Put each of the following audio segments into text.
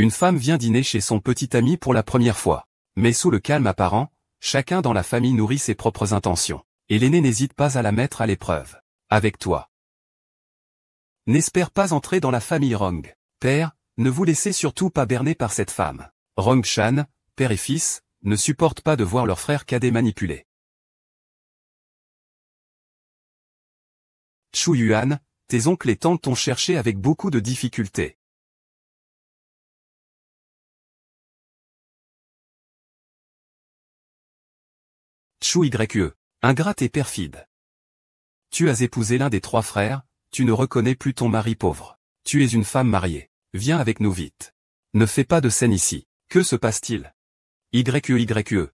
Une femme vient dîner chez son petit ami pour la première fois. Mais sous le calme apparent, chacun dans la famille nourrit ses propres intentions. Et l'aîné n'hésite pas à la mettre à l'épreuve. Avec toi. N'espère pas entrer dans la famille Rong. Père, ne vous laissez surtout pas berner par cette femme. Rong Shan, père et fils, ne supportent pas de voir leur frère cadet manipulé. Chu Yuan, tes oncles et tantes t'ont cherché avec beaucoup de difficultés. Chu Yue, ingrate et perfide. Tu as épousé l'un des 3 frères, tu ne reconnais plus ton mari pauvre. Tu es une femme mariée. Viens avec nous vite. Ne fais pas de scène ici. Que se passe-t-il? Yue.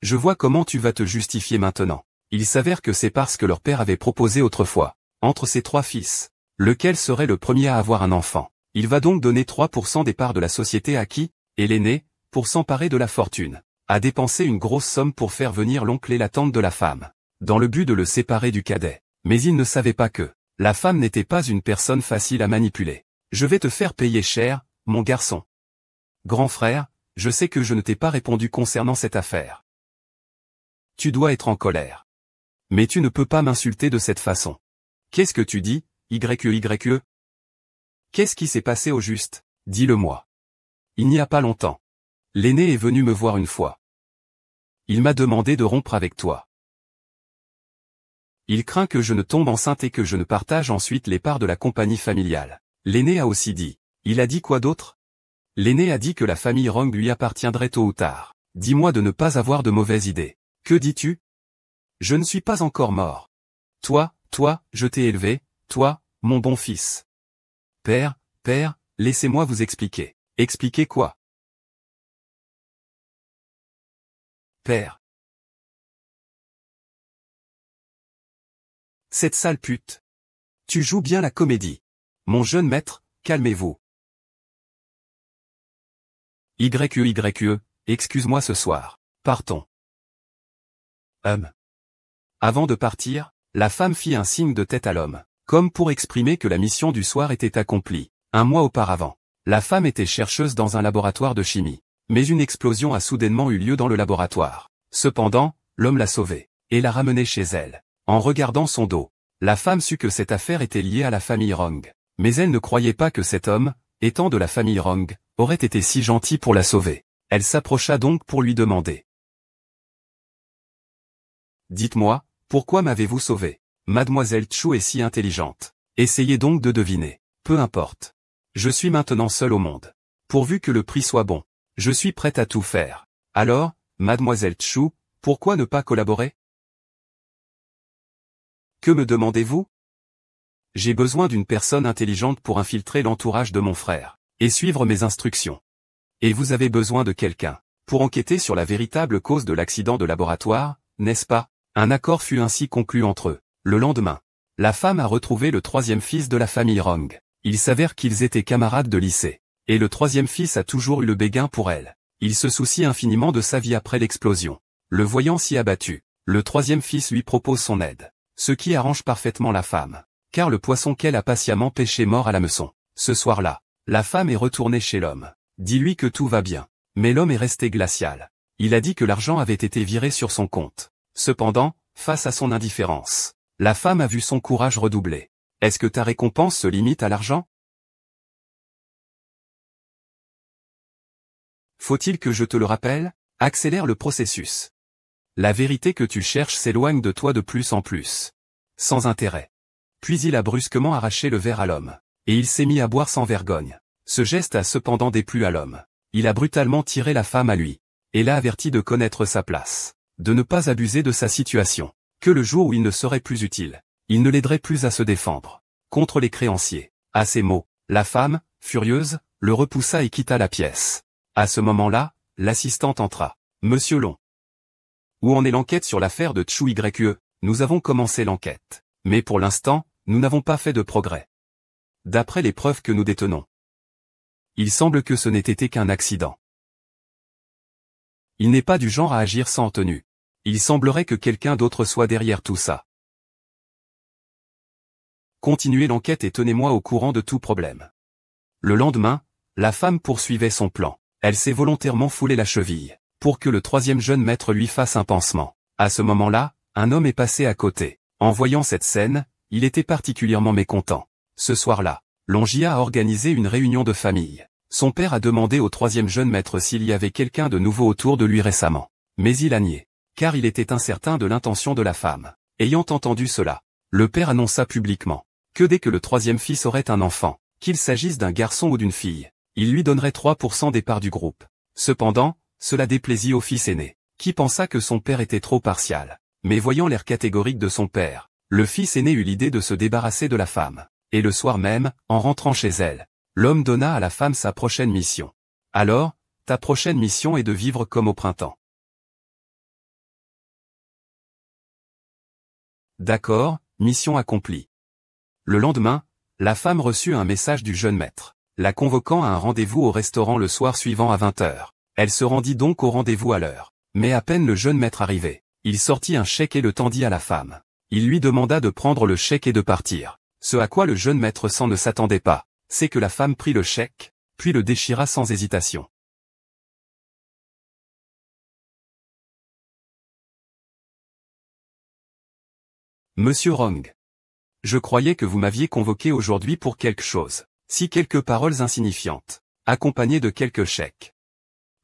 Je vois comment tu vas te justifier maintenant. Il s'avère que c'est parce que leur père avait proposé autrefois, entre ses 3 fils, lequel serait le premier à avoir un enfant. Il va donc donner 3% des parts de la société à qui? Et l'aîné, pour s'emparer de la fortune, a dépensé une grosse somme pour faire venir l'oncle et la tante de la femme, dans le but de le séparer du cadet. Mais il ne savait pas que la femme n'était pas une personne facile à manipuler. Je vais te faire payer cher, mon garçon. Grand frère, je sais que je ne t'ai pas répondu concernant cette affaire. Tu dois être en colère. Mais tu ne peux pas m'insulter de cette façon. Qu'est-ce que tu dis, Yue? Qu'est-ce qui s'est passé au juste? Dis-le-moi. Il n'y a pas longtemps. L'aîné est venu me voir une fois. Il m'a demandé de rompre avec toi. Il craint que je ne tombe enceinte et que je ne partage ensuite les parts de la compagnie familiale. L'aîné a aussi dit. Il a dit quoi d'autre? L'aîné a dit que la famille Rong lui appartiendrait tôt ou tard. Dis-moi de ne pas avoir de mauvaises idées. Que dis-tu? Je ne suis pas encore mort. Toi, je t'ai élevé, toi, mon bon fils. Père, laissez-moi vous expliquer. Expliquer quoi? Père. Cette sale pute. Tu joues bien la comédie. Mon jeune maître, calmez-vous. Yue, excuse-moi ce soir. Partons. Avant de partir, la femme fit un signe de tête à l'homme, comme pour exprimer que la mission du soir était accomplie. 1 mois auparavant, la femme était chercheuse dans un laboratoire de chimie. Mais une explosion a soudainement eu lieu dans le laboratoire. Cependant, l'homme l'a sauvée, et l'a ramenée chez elle. En regardant son dos, la femme sut que cette affaire était liée à la famille Rong. Mais elle ne croyait pas que cet homme, étant de la famille Rong, aurait été si gentil pour la sauver. Elle s'approcha donc pour lui demander. Dites-moi, pourquoi m'avez-vous sauvé? Mademoiselle Chu est si intelligente. Essayez donc de deviner. Peu importe. Je suis maintenant seul au monde. Pourvu que le prix soit bon. Je suis prête à tout faire. Alors, Mademoiselle Chu, pourquoi ne pas collaborer? Que me demandez-vous? J'ai besoin d'une personne intelligente pour infiltrer l'entourage de mon frère, et suivre mes instructions. Et vous avez besoin de quelqu'un, pour enquêter sur la véritable cause de l'accident de laboratoire, n'est-ce pas? Un accord fut ainsi conclu entre eux. Le lendemain, la femme a retrouvé le 3e fils de la famille Rong. Il s'avère qu'ils étaient camarades de lycée. Et le 3e fils a toujours eu le béguin pour elle. Il se soucie infiniment de sa vie après l'explosion. Le voyant si abattu, le 3e fils lui propose son aide. Ce qui arrange parfaitement la femme. Car le poisson qu'elle a patiemment pêché mort à l'hameçon. Ce soir-là, la femme est retournée chez l'homme. Dis-lui que tout va bien. Mais l'homme est resté glacial. Il a dit que l'argent avait été viré sur son compte. Cependant, face à son indifférence, la femme a vu son courage redoubler. Est-ce que ta récompense se limite à l'argent? Faut-il que je te le rappelle? Accélère le processus. La vérité que tu cherches s'éloigne de toi de plus en plus. Sans intérêt. Puis il a brusquement arraché le verre à l'homme. Et il s'est mis à boire sans vergogne. Ce geste a cependant déplu à l'homme. Il a brutalement tiré la femme à lui. Et l'a averti de connaître sa place. De ne pas abuser de sa situation. Que le jour où il ne serait plus utile, il ne l'aiderait plus à se défendre. Contre les créanciers. À ces mots, la femme, furieuse, le repoussa et quitta la pièce. À ce moment-là, l'assistante entra. Monsieur Long. Où en est l'enquête sur l'affaire de Chu Yue? Nous avons commencé l'enquête. Mais pour l'instant, nous n'avons pas fait de progrès. D'après les preuves que nous détenons, il semble que ce n'ait été qu'un accident. Il n'est pas du genre à agir sans tenue. Il semblerait que quelqu'un d'autre soit derrière tout ça. Continuez l'enquête et tenez-moi au courant de tout problème. Le lendemain, la femme poursuivait son plan. Elle s'est volontairement foulé la cheville, pour que le troisième jeune maître lui fasse un pansement. À ce moment-là, un homme est passé à côté. En voyant cette scène, il était particulièrement mécontent. Ce soir-là, Longia a organisé une réunion de famille. Son père a demandé au troisième jeune maître s'il y avait quelqu'un de nouveau autour de lui récemment. Mais il a nié, car il était incertain de l'intention de la femme. Ayant entendu cela, le père annonça publiquement que dès que le troisième fils aurait un enfant, qu'il s'agisse d'un garçon ou d'une fille, il lui donnerait 3% des parts du groupe. Cependant, cela déplaisit au fils aîné, qui pensa que son père était trop partial. Mais voyant l'air catégorique de son père, le fils aîné eut l'idée de se débarrasser de la femme. Et le soir même, en rentrant chez elle, l'homme donna à la femme sa prochaine mission. Alors, ta prochaine mission est de vivre comme au printemps. D'accord, mission accomplie. Le lendemain, la femme reçut un message du jeune maître, la convoquant à un rendez-vous au restaurant le soir suivant à 20 heures. Elle se rendit donc au rendez-vous à l'heure. Mais à peine le jeune maître arrivé, il sortit un chèque et le tendit à la femme. Il lui demanda de prendre le chèque et de partir. Ce à quoi le jeune maître ne s'attendait pas, c'est que la femme prit le chèque, puis le déchira sans hésitation. Monsieur Rong. Je croyais que vous m'aviez convoqué aujourd'hui pour quelque chose. Si quelques paroles insignifiantes, accompagnées de quelques chèques,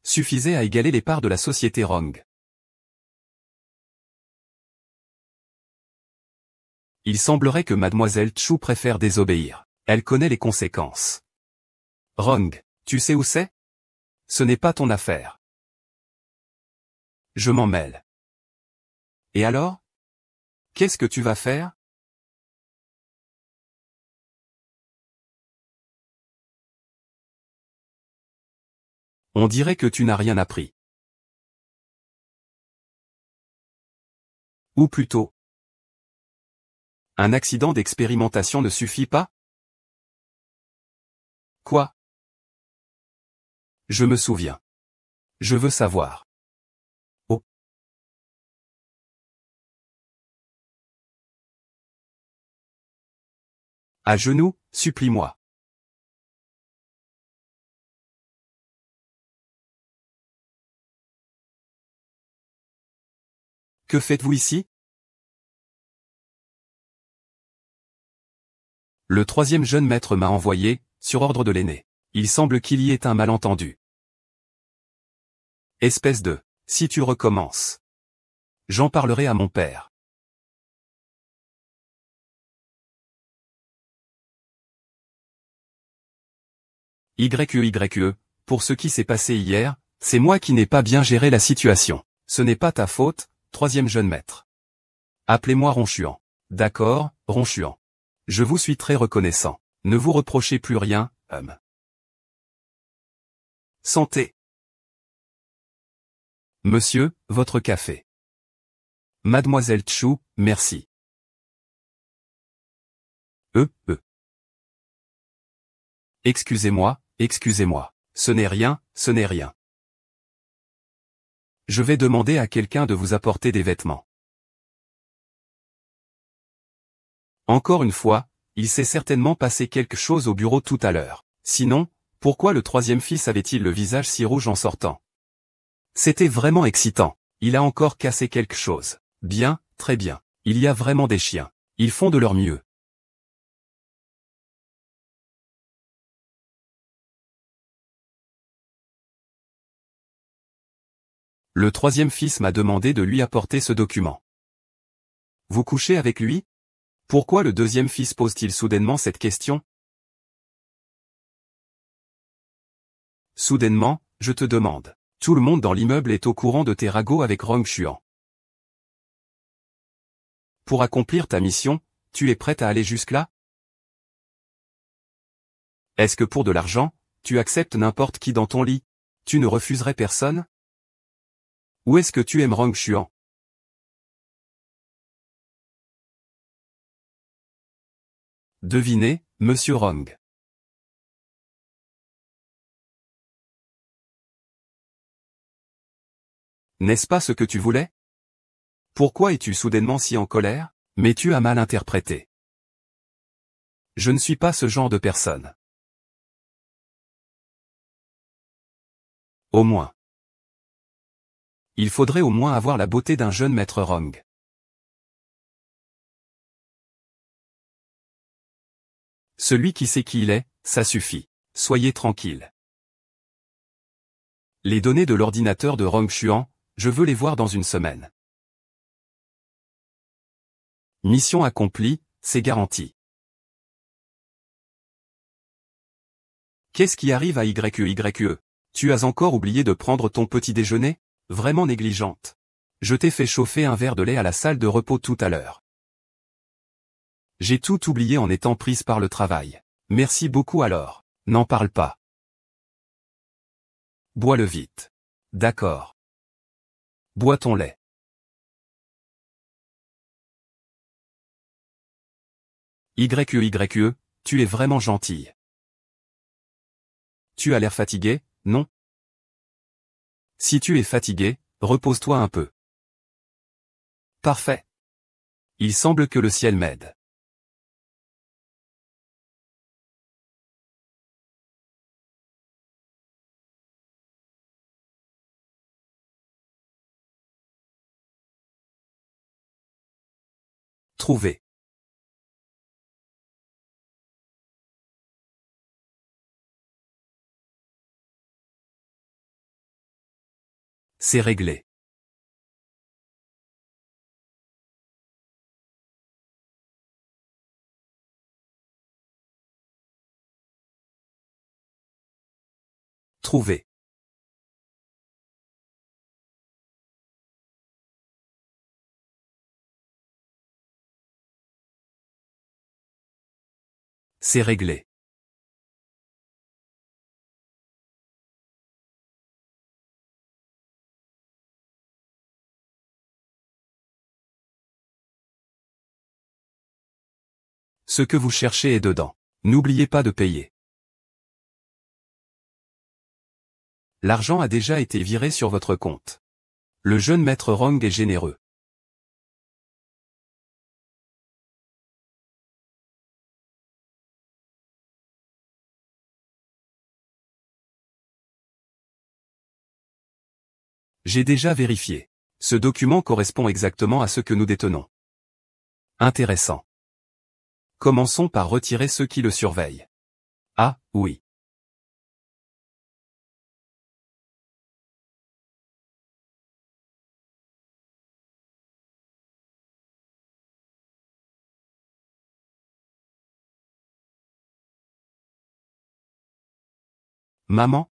suffisaient à égaler les parts de la société Rong. Il semblerait que mademoiselle Chu préfère désobéir. Elle connaît les conséquences. Rong, tu sais où c'est? Ce n'est pas ton affaire. Je m'en mêle. Et alors? Qu'est-ce que tu vas faire? On dirait que tu n'as rien appris. Ou plutôt, un accident d'expérimentation ne suffit pas? Quoi? Je me souviens. Je veux savoir. Oh. À genoux, supplie-moi. Que faites-vous ici? Le troisième jeune maître m'a envoyé, sur ordre de l'aîné. Il semble qu'il y ait un malentendu. Espèce de... Si tu recommences. J'en parlerai à mon père. YE, pour ce qui s'est passé hier, c'est moi qui n'ai pas bien géré la situation. Ce n'est pas ta faute, troisième jeune maître. Appelez-moi Ronchuan. D'accord, Ronchuan. Je vous suis très reconnaissant. Ne vous reprochez plus rien, homme. Santé. Monsieur, votre café. Mademoiselle Chu, merci. Euh. Excusez-moi, excusez-moi. Ce n'est rien, ce n'est rien. Je vais demander à quelqu'un de vous apporter des vêtements. Encore une fois, il s'est certainement passé quelque chose au bureau tout à l'heure. Sinon, pourquoi le troisième fils avait-il le visage si rouge en sortant? C'était vraiment excitant. Il a encore cassé quelque chose. Bien, très bien. Il y a vraiment des chiens. Ils font de leur mieux. Le troisième fils m'a demandé de lui apporter ce document. Vous couchez avec lui? Pourquoi le deuxième fils pose-t-il soudainement cette question? Soudainement, je te demande. Tout le monde dans l'immeuble est au courant de tes ragots avec Rong Xuan. Pour accomplir ta mission, tu es prête à aller jusque-là? Est-ce que pour de l'argent, tu acceptes n'importe qui dans ton lit? Tu ne refuserais personne? Ou est-ce que tu aimes Rong Xuan? Devinez, Monsieur Rong. N'est-ce pas ce que tu voulais? Pourquoi es-tu soudainement si en colère? Mais tu as mal interprété. Je ne suis pas ce genre de personne. Au moins. Il faudrait au moins avoir la beauté d'un jeune maître Rong. Celui qui sait qui il est, ça suffit. Soyez tranquille. Les données de l'ordinateur de Rong Xuan, je veux les voir dans une semaine. Mission accomplie, c'est garanti. Qu'est-ce qui arrive à YE? Tu as encore oublié de prendre ton petit déjeuner? Vraiment négligente. Je t'ai fait chauffer un verre de lait à la salle de repos tout à l'heure. J'ai tout oublié en étant prise par le travail. Merci beaucoup alors. N'en parle pas. Bois-le vite. D'accord. Bois ton lait. YE, tu es vraiment gentille. Tu as l'air fatigué, non? Si tu es fatigué, repose-toi un peu. Parfait. Il semble que le ciel m'aide. Trouvé. C'est réglé. Trouvé. C'est réglé. Ce que vous cherchez est dedans. N'oubliez pas de payer. L'argent a déjà été viré sur votre compte. Le jeune maître Rong est généreux. J'ai déjà vérifié. Ce document correspond exactement à ce que nous détenons. Intéressant. Commençons par retirer ceux qui le surveillent. Ah, oui. Maman?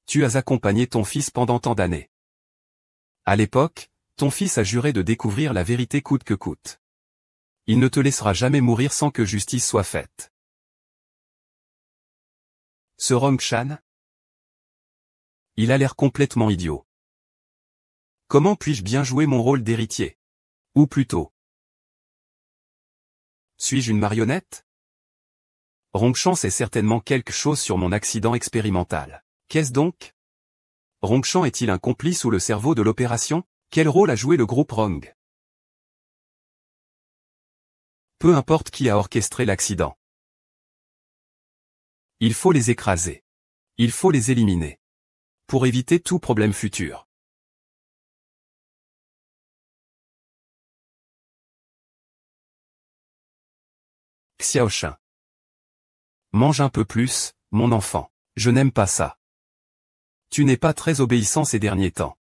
Tu as accompagné ton fils pendant tant d'années. À l'époque, ton fils a juré de découvrir la vérité coûte que coûte. Il ne te laissera jamais mourir sans que justice soit faite. Ce Rong Shan? Il a l'air complètement idiot. Comment puis-je bien jouer mon rôle d'héritier? Ou plutôt, suis-je une marionnette? Rongshan sait certainement quelque chose sur mon accident expérimental. Qu'est-ce donc? Rongshan est-il un complice ou le cerveau de l'opération? Quel rôle a joué le groupe Rong? Peu importe qui a orchestré l'accident. Il faut les écraser. Il faut les éliminer. Pour éviter tout problème futur. Xiaoshin. Mange un peu plus, mon enfant. Je n'aime pas ça. Tu n'es pas très obéissant ces derniers temps.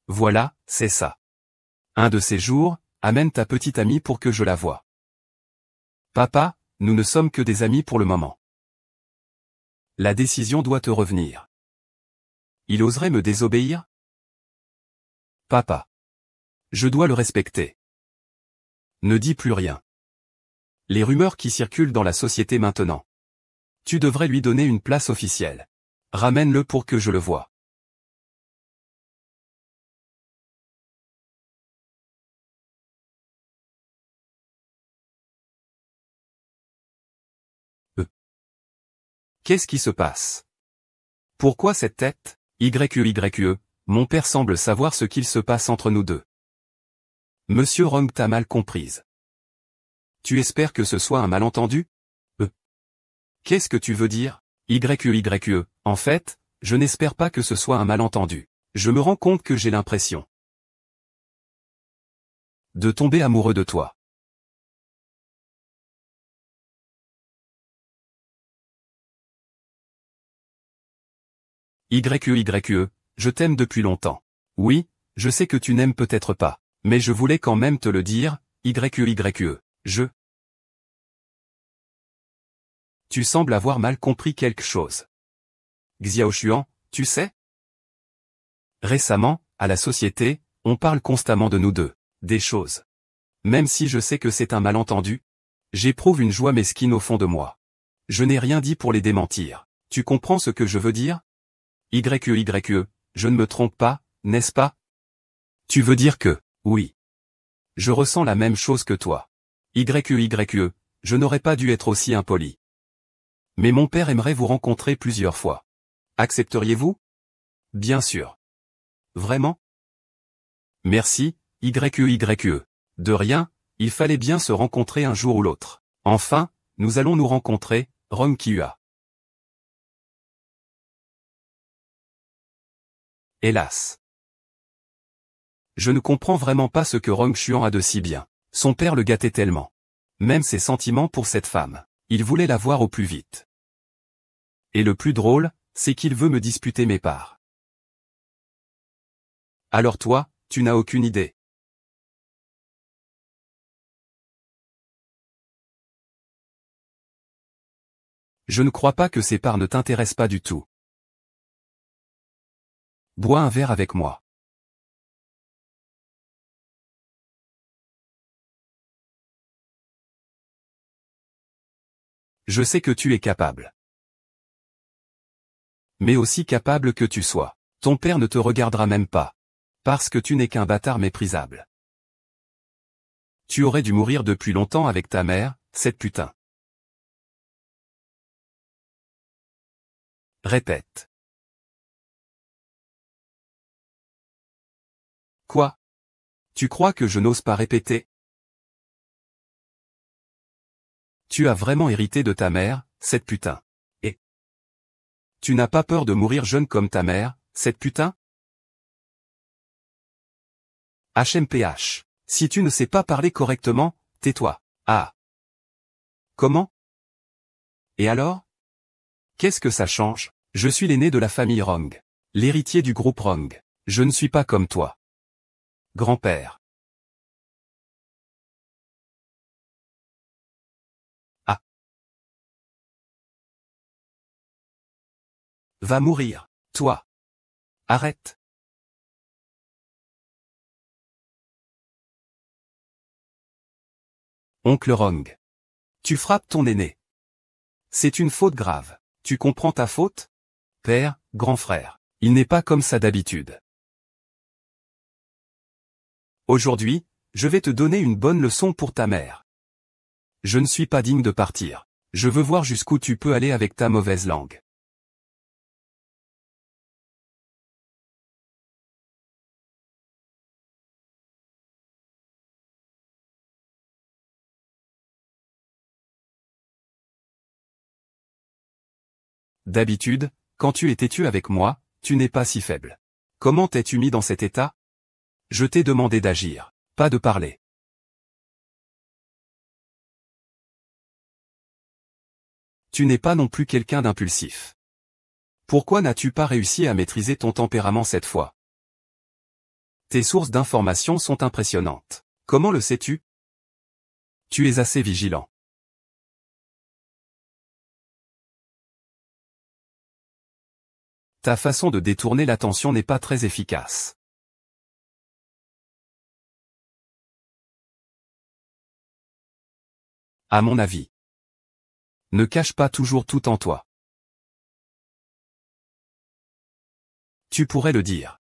Voilà, c'est ça. Un de ces jours, amène ta petite amie pour que je la voie. Papa, nous ne sommes que des amis pour le moment. La décision doit te revenir. Il oserait me désobéir? Papa. Je dois le respecter. Ne dis plus rien. Les rumeurs qui circulent dans la société maintenant. Tu devrais lui donner une place officielle. Ramène-le pour que je le voie. Qu'est-ce qui se passe? Pourquoi cette tête? YE, mon père semble savoir ce qu'il se passe entre nous deux. Monsieur Rong t'a mal comprise. Tu espères que ce soit un malentendu? Qu'est-ce que tu veux dire? YE. En fait, je n'espère pas que ce soit un malentendu. Je me rends compte que j'ai l'impression de tomber amoureux de toi. YE, je t'aime depuis longtemps. Oui, je sais que tu n'aimes peut-être pas, mais je voulais quand même te le dire, YE. Tu sembles avoir mal compris quelque chose. Xiaoshuan, tu sais? Récemment, à la société, on parle constamment de nous deux, des choses. Même si je sais que c'est un malentendu, j'éprouve une joie mesquine au fond de moi. Je n'ai rien dit pour les démentir. Tu comprends ce que je veux dire? YE, je ne me trompe pas, n'est-ce pas? Tu veux dire que, oui. Je ressens la même chose que toi. YE, je n'aurais pas dû être aussi impoli. Mais mon père aimerait vous rencontrer plusieurs fois. Accepteriez-vous? Bien sûr. Vraiment? Merci, YE. De rien, il fallait bien se rencontrer un jour ou l'autre. Enfin, nous allons nous rencontrer, Rong Kihua. Hélas. Je ne comprends vraiment pas ce que Rong Xuan a de si bien. Son père le gâtait tellement. Même ses sentiments pour cette femme. Il voulait la voir au plus vite. Et le plus drôle, c'est qu'il veut me disputer mes parts. Alors toi, tu n'as aucune idée. Je ne crois pas que ces parts ne t'intéressent pas du tout. Bois un verre avec moi. Je sais que tu es capable. Mais aussi capable que tu sois. Ton père ne te regardera même pas. Parce que tu n'es qu'un bâtard méprisable. Tu aurais dû mourir depuis longtemps avec ta mère, cette putain. Répète. Quoi? Tu crois que je n'ose pas répéter? Tu as vraiment hérité de ta mère, cette putain. Et tu n'as pas peur de mourir jeune comme ta mère, cette putain? HMPH. Si tu ne sais pas parler correctement, tais-toi. Ah. Comment? Et alors? Qu'est-ce que ça change? Je suis l'aîné de la famille Rong. L'héritier du groupe Rong. Je ne suis pas comme toi. Grand-père. Ah. Va mourir. Toi. Arrête. Oncle Rong. Tu frappes ton aîné. C'est une faute grave. Tu comprends ta faute? Père, grand frère. Il n'est pas comme ça d'habitude. Aujourd'hui, je vais te donner une bonne leçon pour ta mère. Je ne suis pas digne de partir. Je veux voir jusqu'où tu peux aller avec ta mauvaise langue. D'habitude, quand tu es têtu avec moi, tu n'es pas si faible. Comment t'es-tu mis dans cet état? Je t'ai demandé d'agir, pas de parler. Tu n'es pas non plus quelqu'un d'impulsif. Pourquoi n'as-tu pas réussi à maîtriser ton tempérament cette fois? Tes sources d'informations sont impressionnantes. Comment le sais-tu? Tu es assez vigilant. Ta façon de détourner l'attention n'est pas très efficace. À mon avis. Ne cache pas toujours tout en toi. Tu pourrais le dire.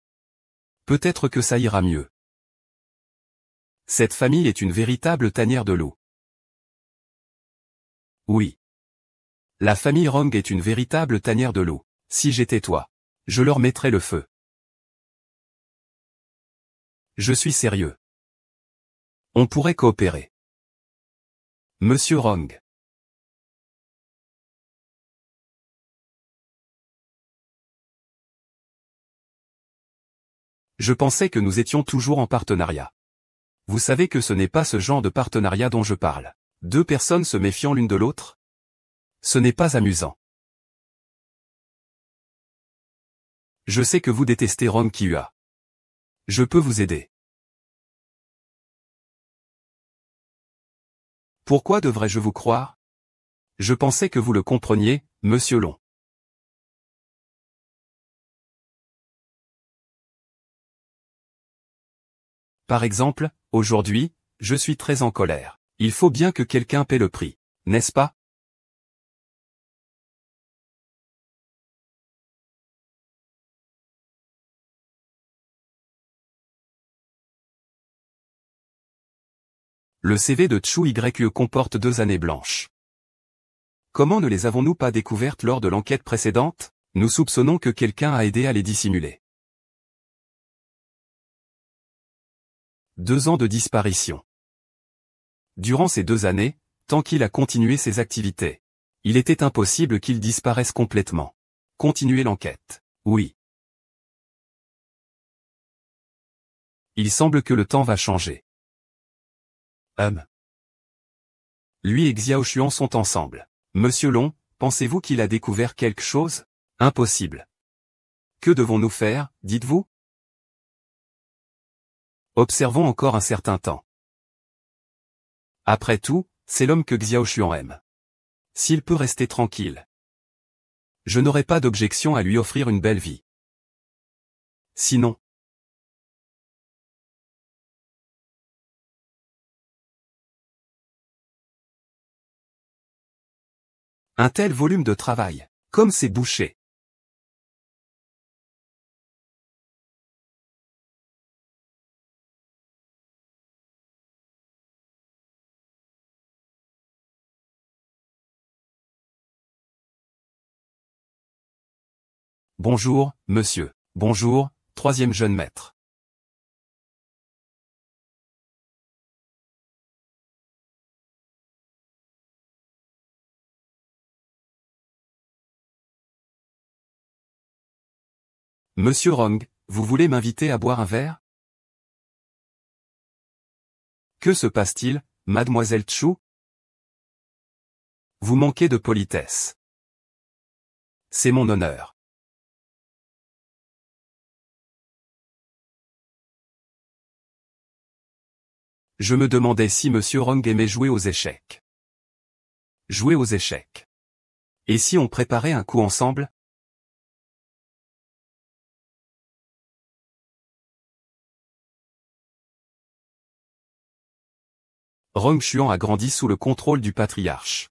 Peut-être que ça ira mieux. Cette famille est une véritable tanière de loups. Oui. La famille Rong est une véritable tanière de loups. Si j'étais toi, je leur mettrais le feu. Je suis sérieux. On pourrait coopérer. Monsieur Rong. Je pensais que nous étions toujours en partenariat. Vous savez que ce n'est pas ce genre de partenariat dont je parle. Deux personnes se méfiant l'une de l'autre? Ce n'est pas amusant. Je sais que vous détestez Rong Kyua. Je peux vous aider. Pourquoi devrais-je vous croire? Je pensais que vous le compreniez, Monsieur Long. Par exemple, aujourd'hui, je suis très en colère. Il faut bien que quelqu'un paie le prix, n'est-ce pas? Le CV de Chu Yue comporte 2 années blanches. Comment ne les avons-nous pas découvertes lors de l'enquête précédente? Nous soupçonnons que quelqu'un a aidé à les dissimuler. 2 ans de disparition. Durant ces 2 années, tant qu'il a continué ses activités, il était impossible qu'il disparaisse complètement. Continuez l'enquête. Oui. Il semble que le temps va changer. Lui et Xiao Xuan sont ensemble. Monsieur Long, pensez-vous qu'il a découvert quelque chose? Impossible. Que devons-nous faire, dites-vous? Observons encore un certain temps. Après tout, c'est l'homme que Xiao Xuan aime. S'il peut rester tranquille, je n'aurai pas d'objection à lui offrir une belle vie. Sinon, un tel volume de travail, comme c'est bouché. Bonjour, monsieur. Bonjour, troisième jeune maître. Monsieur Rong, vous voulez m'inviter à boire un verre? Que se passe-t-il, mademoiselle Chu? Vous manquez de politesse. C'est mon honneur. Je me demandais si monsieur Rong aimait jouer aux échecs. Jouer aux échecs. Et si on préparait un coup ensemble? Rong Xuan a grandi sous le contrôle du patriarche.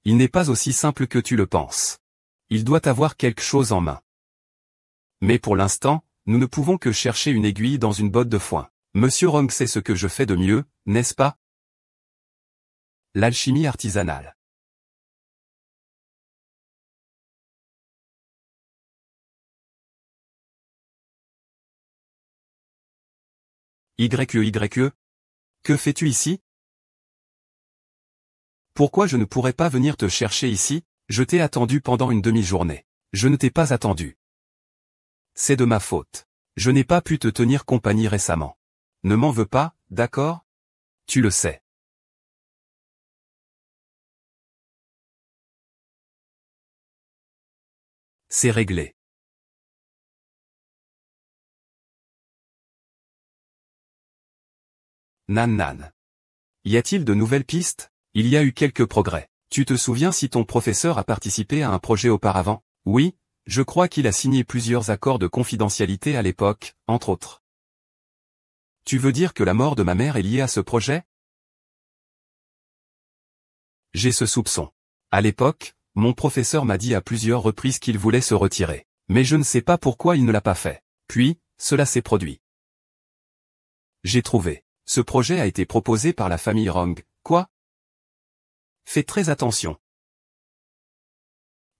Il n'est pas aussi simple que tu le penses. Il doit avoir quelque chose en main. Mais pour l'instant, nous ne pouvons que chercher une aiguille dans une botte de foin. Monsieur Rong sait ce que je fais de mieux, n'est-ce pas? L'alchimie artisanale. YE. Que fais-tu ici? Pourquoi je ne pourrais pas venir te chercher ici? Je t'ai attendu pendant une demi-journée. Je ne t'ai pas attendu. C'est de ma faute. Je n'ai pas pu te tenir compagnie récemment. Ne m'en veux pas, d'accord? Tu le sais. C'est réglé. Nan nan. Y a-t-il de nouvelles pistes? Il y a eu quelques progrès. Tu te souviens si ton professeur a participé à un projet auparavant? Oui, je crois qu'il a signé plusieurs accords de confidentialité à l'époque, entre autres. Tu veux dire que la mort de ma mère est liée à ce projet? J'ai ce soupçon. À l'époque, mon professeur m'a dit à plusieurs reprises qu'il voulait se retirer. Mais je ne sais pas pourquoi il ne l'a pas fait. Puis, cela s'est produit. J'ai trouvé. Ce projet a été proposé par la famille Rong. Quoi? Fais très attention.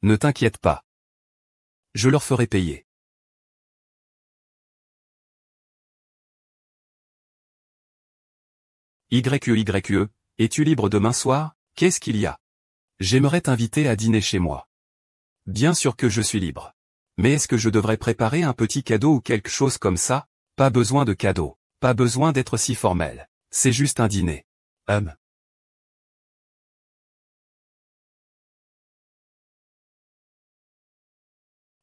Ne t'inquiète pas. Je leur ferai payer. YE. Es-tu libre demain soir? Qu'est-ce qu'il y a? J'aimerais t'inviter à dîner chez moi. Bien sûr que je suis libre. Mais est-ce que je devrais préparer un petit cadeau ou quelque chose comme ça? Pas besoin de cadeau. Pas besoin d'être si formel. C'est juste un dîner.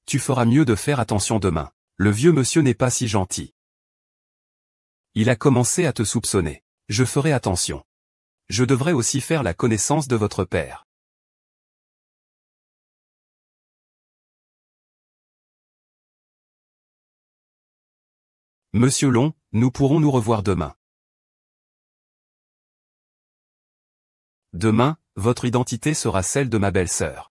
Tu feras mieux de faire attention demain. Le vieux monsieur n'est pas si gentil. Il a commencé à te soupçonner. Je ferai attention. Je devrais aussi faire la connaissance de votre père. Monsieur Long, nous pourrons nous revoir demain. Demain, votre identité sera celle de ma belle-sœur.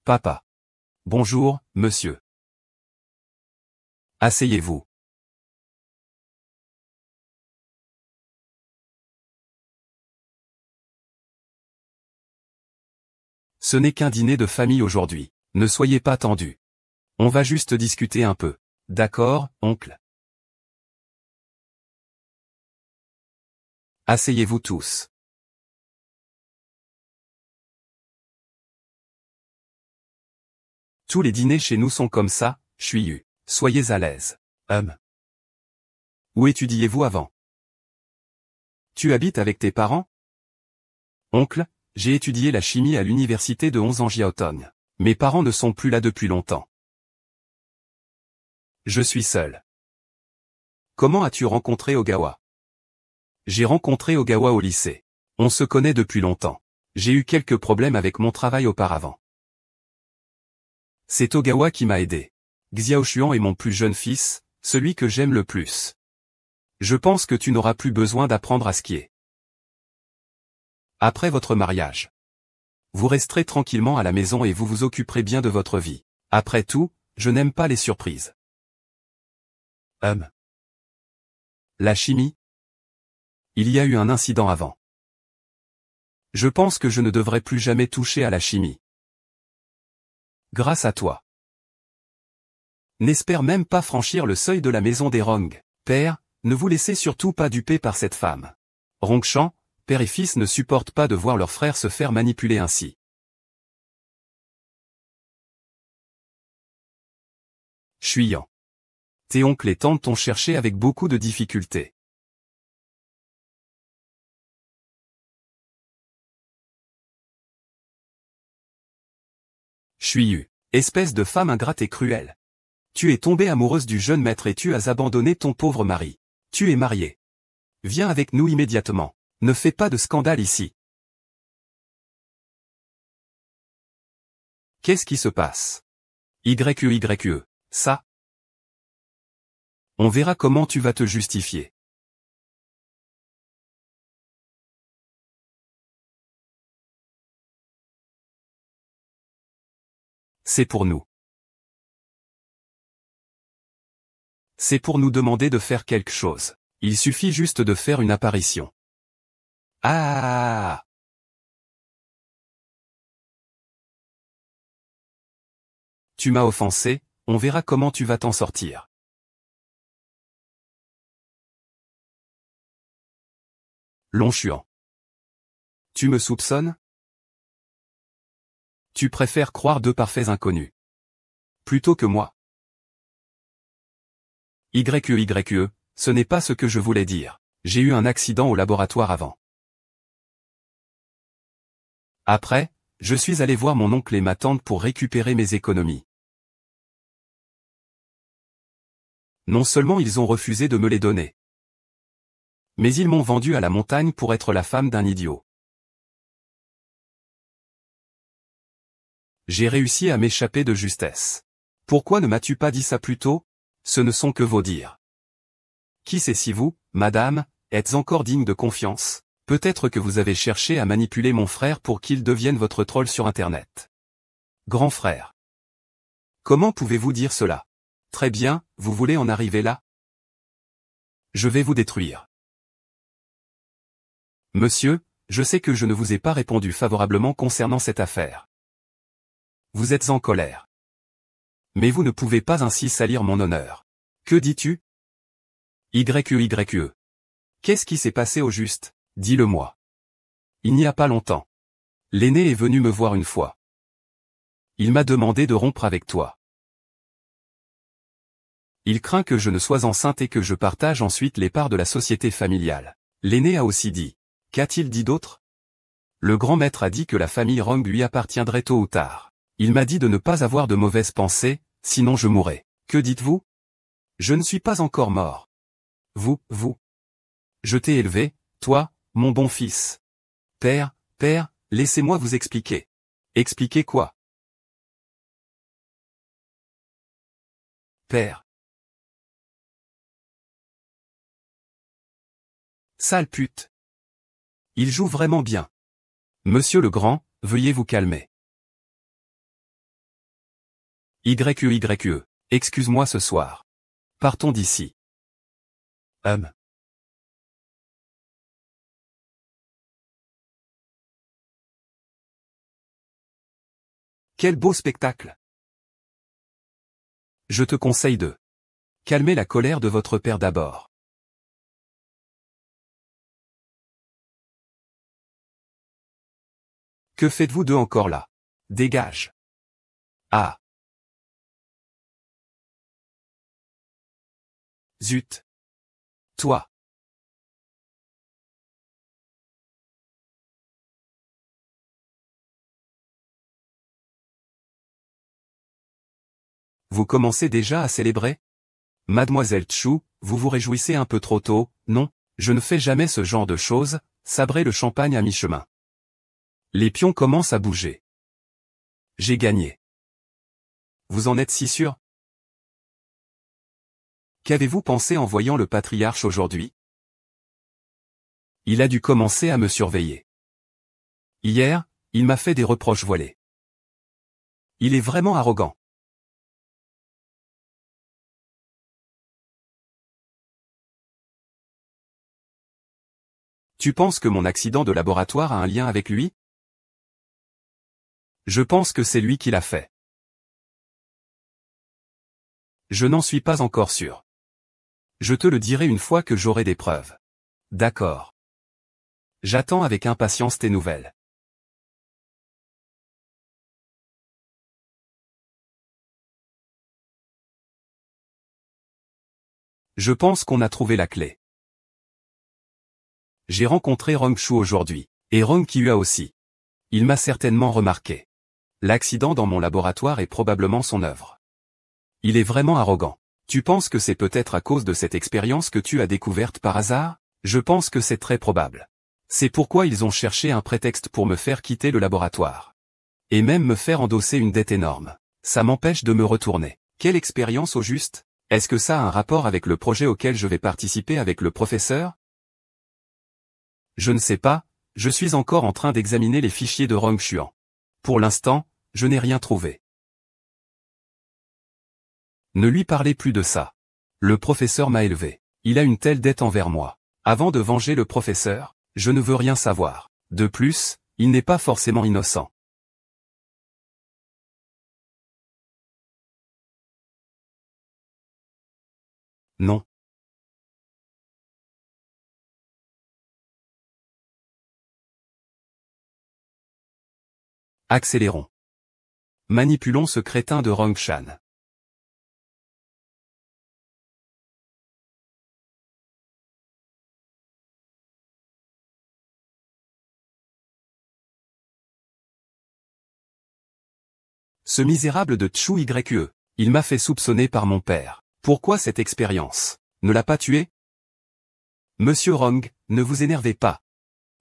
Papa. Bonjour, monsieur. Asseyez-vous. Ce n'est qu'un dîner de famille aujourd'hui. Ne soyez pas tendu. On va juste discuter un peu. D'accord, oncle? Asseyez-vous tous. Tous les dîners chez nous sont comme ça, Chuyu. Soyez à l'aise. Où étudiez-vous avant? Tu habites avec tes parents? Oncle, j'ai étudié la chimie à l'université de Onsanjiaotong. Mes parents ne sont plus là depuis longtemps. Je suis seul. Comment as-tu rencontré Ogawa? J'ai rencontré Ogawa au lycée. On se connaît depuis longtemps. J'ai eu quelques problèmes avec mon travail auparavant. C'est Ogawa qui m'a aidé. Xiaoshuan est mon plus jeune fils, celui que j'aime le plus. Je pense que tu n'auras plus besoin d'apprendre à skier. Après votre mariage, vous resterez tranquillement à la maison et vous vous occuperez bien de votre vie. Après tout, je n'aime pas les surprises. La chimie? Il y a eu un incident avant. Je pense que je ne devrais plus jamais toucher à la chimie. Grâce à toi. N'espère même pas franchir le seuil de la maison des Rong. Père, ne vous laissez surtout pas duper par cette femme. Rongshan, père et fils ne supportent pas de voir leur frère se faire manipuler ainsi. Chuyan. Tes oncles et tantes t'ont cherché avec beaucoup de difficultés. Chuyu. Espèce de femme ingrate et cruelle. Tu es tombée amoureuse du jeune maître et tu as abandonné ton pauvre mari. Tu es marié. Viens avec nous immédiatement. Ne fais pas de scandale ici. Qu'est-ce qui se passe? YE. Ça? On verra comment tu vas te justifier. C'est pour nous. C'est pour nous demander de faire quelque chose. Il suffit juste de faire une apparition. Ah! Tu m'as offensé, on verra comment tu vas t'en sortir. Longshuan. Tu me soupçonnes? Tu préfères croire deux parfaits inconnus. Plutôt que moi. YE, ce n'est pas ce que je voulais dire. J'ai eu un accident au laboratoire avant. Après, je suis allé voir mon oncle et ma tante pour récupérer mes économies. Non seulement ils ont refusé de me les donner, mais ils m'ont vendu à la montagne pour être la femme d'un idiot. J'ai réussi à m'échapper de justesse. Pourquoi ne m'as-tu pas dit ça plus tôt? Ce ne sont que vos dires. Qui sait si vous, madame, êtes encore digne de confiance? Peut-être que vous avez cherché à manipuler mon frère pour qu'il devienne votre troll sur Internet. Grand frère. Comment pouvez-vous dire cela? Très bien, vous voulez en arriver là? Je vais vous détruire. Monsieur, je sais que je ne vous ai pas répondu favorablement concernant cette affaire. Vous êtes en colère. Mais vous ne pouvez pas ainsi salir mon honneur. Que dis-tu? YE. Qu'est-ce qui s'est passé au juste? Dis-le-moi. Il n'y a pas longtemps. L'aîné est venu me voir une fois. Il m'a demandé de rompre avec toi. Il craint que je ne sois enceinte et que je partage ensuite les parts de la société familiale. L'aîné a aussi dit. Qu'a-t-il dit d'autre? Le grand maître a dit que la famille Rong lui appartiendrait tôt ou tard. Il m'a dit de ne pas avoir de mauvaises pensées, sinon je mourrais. Que dites-vous? Je ne suis pas encore mort. Vous. Je t'ai élevé, toi, mon bon fils. Père, laissez-moi vous expliquer. Expliquer quoi? Père. Sale pute. Il joue vraiment bien. Monsieur le Grand, veuillez vous calmer. YE. Excuse-moi ce soir. Partons d'ici. Quel beau spectacle. Je te conseille de calmer la colère de votre père d'abord. Que faites-vous deux encore là? Dégage. Ah. Zut. Toi. Vous commencez déjà à célébrer? Mademoiselle Tchou, vous vous réjouissez un peu trop tôt, non? Je ne fais jamais ce genre de choses, sabrez le champagne à mi-chemin. Les pions commencent à bouger. J'ai gagné. Vous en êtes si sûr? Qu'avez-vous pensé en voyant le patriarche aujourd'hui? Il a dû commencer à me surveiller. Hier, il m'a fait des reproches voilés. Il est vraiment arrogant. Tu penses que mon accident de laboratoire a un lien avec lui? Je pense que c'est lui qui l'a fait. Je n'en suis pas encore sûr. Je te le dirai une fois que j'aurai des preuves. D'accord. J'attends avec impatience tes nouvelles. Je pense qu'on a trouvé la clé. J'ai rencontré Rong Shu aujourd'hui, et Rong Qiu aussi. Il m'a certainement remarqué. L'accident dans mon laboratoire est probablement son œuvre. Il est vraiment arrogant. Tu penses que c'est peut-être à cause de cette expérience que tu as découverte par hasard? Je pense que c'est très probable. C'est pourquoi ils ont cherché un prétexte pour me faire quitter le laboratoire. Et même me faire endosser une dette énorme. Ça m'empêche de me retourner. Quelle expérience au juste? Est-ce que ça a un rapport avec le projet auquel je vais participer avec le professeur? Je ne sais pas, je suis encore en train d'examiner les fichiers de Rong Xuan. Pour l'instant, je n'ai rien trouvé. Ne lui parlez plus de ça. Le professeur m'a élevé. Il a une telle dette envers moi. Avant de venger le professeur, je ne veux rien savoir. De plus, il n'est pas forcément innocent. Non. Accélérons. Manipulons ce crétin de Rong Shan. Ce misérable de Chu Ye, il m'a fait soupçonner par mon père. Pourquoi cette expérience? Ne l'a pas tué? Monsieur Rong, ne vous énervez pas.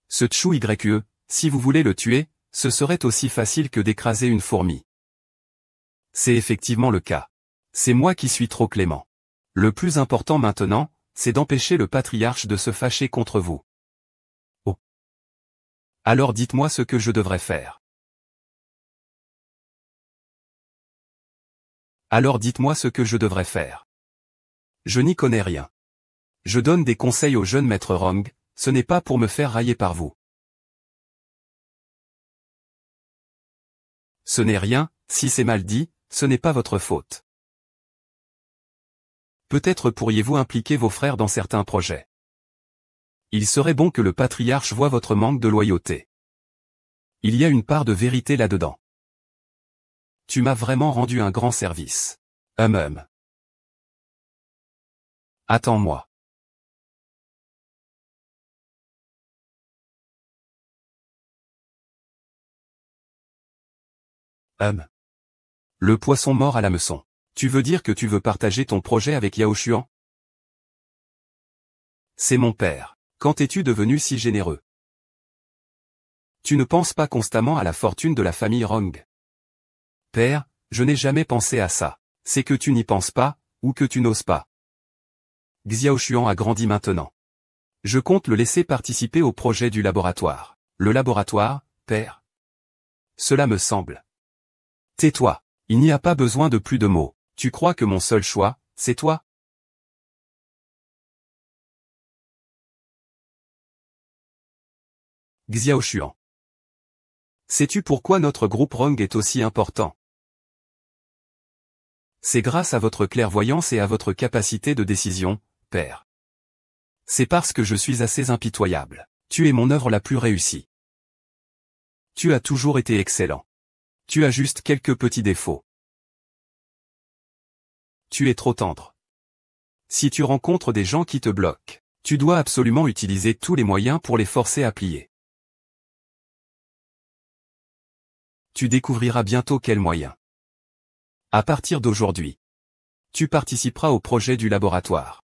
Ce Chu Ye, si vous voulez le tuer, ce serait aussi facile que d'écraser une fourmi. C'est effectivement le cas. C'est moi qui suis trop clément. Le plus important maintenant, c'est d'empêcher le patriarche de se fâcher contre vous. Oh. Alors dites-moi ce que je devrais faire. Alors dites-moi ce que je devrais faire. Je n'y connais rien. Je donne des conseils au jeune maître Rong, ce n'est pas pour me faire railler par vous. Ce n'est rien, si c'est mal dit, ce n'est pas votre faute. Peut-être pourriez-vous impliquer vos frères dans certains projets. Il serait bon que le patriarche voie votre manque de loyauté. Il y a une part de vérité là-dedans. Tu m'as vraiment rendu un grand service. Attends-moi. Le poisson mort à l'hameçon. Tu veux dire que tu veux partager ton projet avec Yao Xuan? C'est mon père. Quand es-tu devenu si généreux? Tu ne penses pas constamment à la fortune de la famille Rong. Père, je n'ai jamais pensé à ça. C'est que tu n'y penses pas, ou que tu n'oses pas. Xiao Xuan a grandi maintenant. Je compte le laisser participer au projet du laboratoire. Le laboratoire, père? Cela me semble. Tais-toi. Il n'y a pas besoin de plus de mots. Tu crois que mon seul choix, c'est toi? Xiao Xuan. Sais-tu pourquoi notre groupe Rong est aussi important? C'est grâce à votre clairvoyance et à votre capacité de décision, père. C'est parce que je suis assez impitoyable. Tu es mon œuvre la plus réussie. Tu as toujours été excellent. Tu as juste quelques petits défauts. Tu es trop tendre. Si tu rencontres des gens qui te bloquent, tu dois absolument utiliser tous les moyens pour les forcer à plier. Tu découvriras bientôt quels moyens. À partir d'aujourd'hui, tu participeras au projet du laboratoire.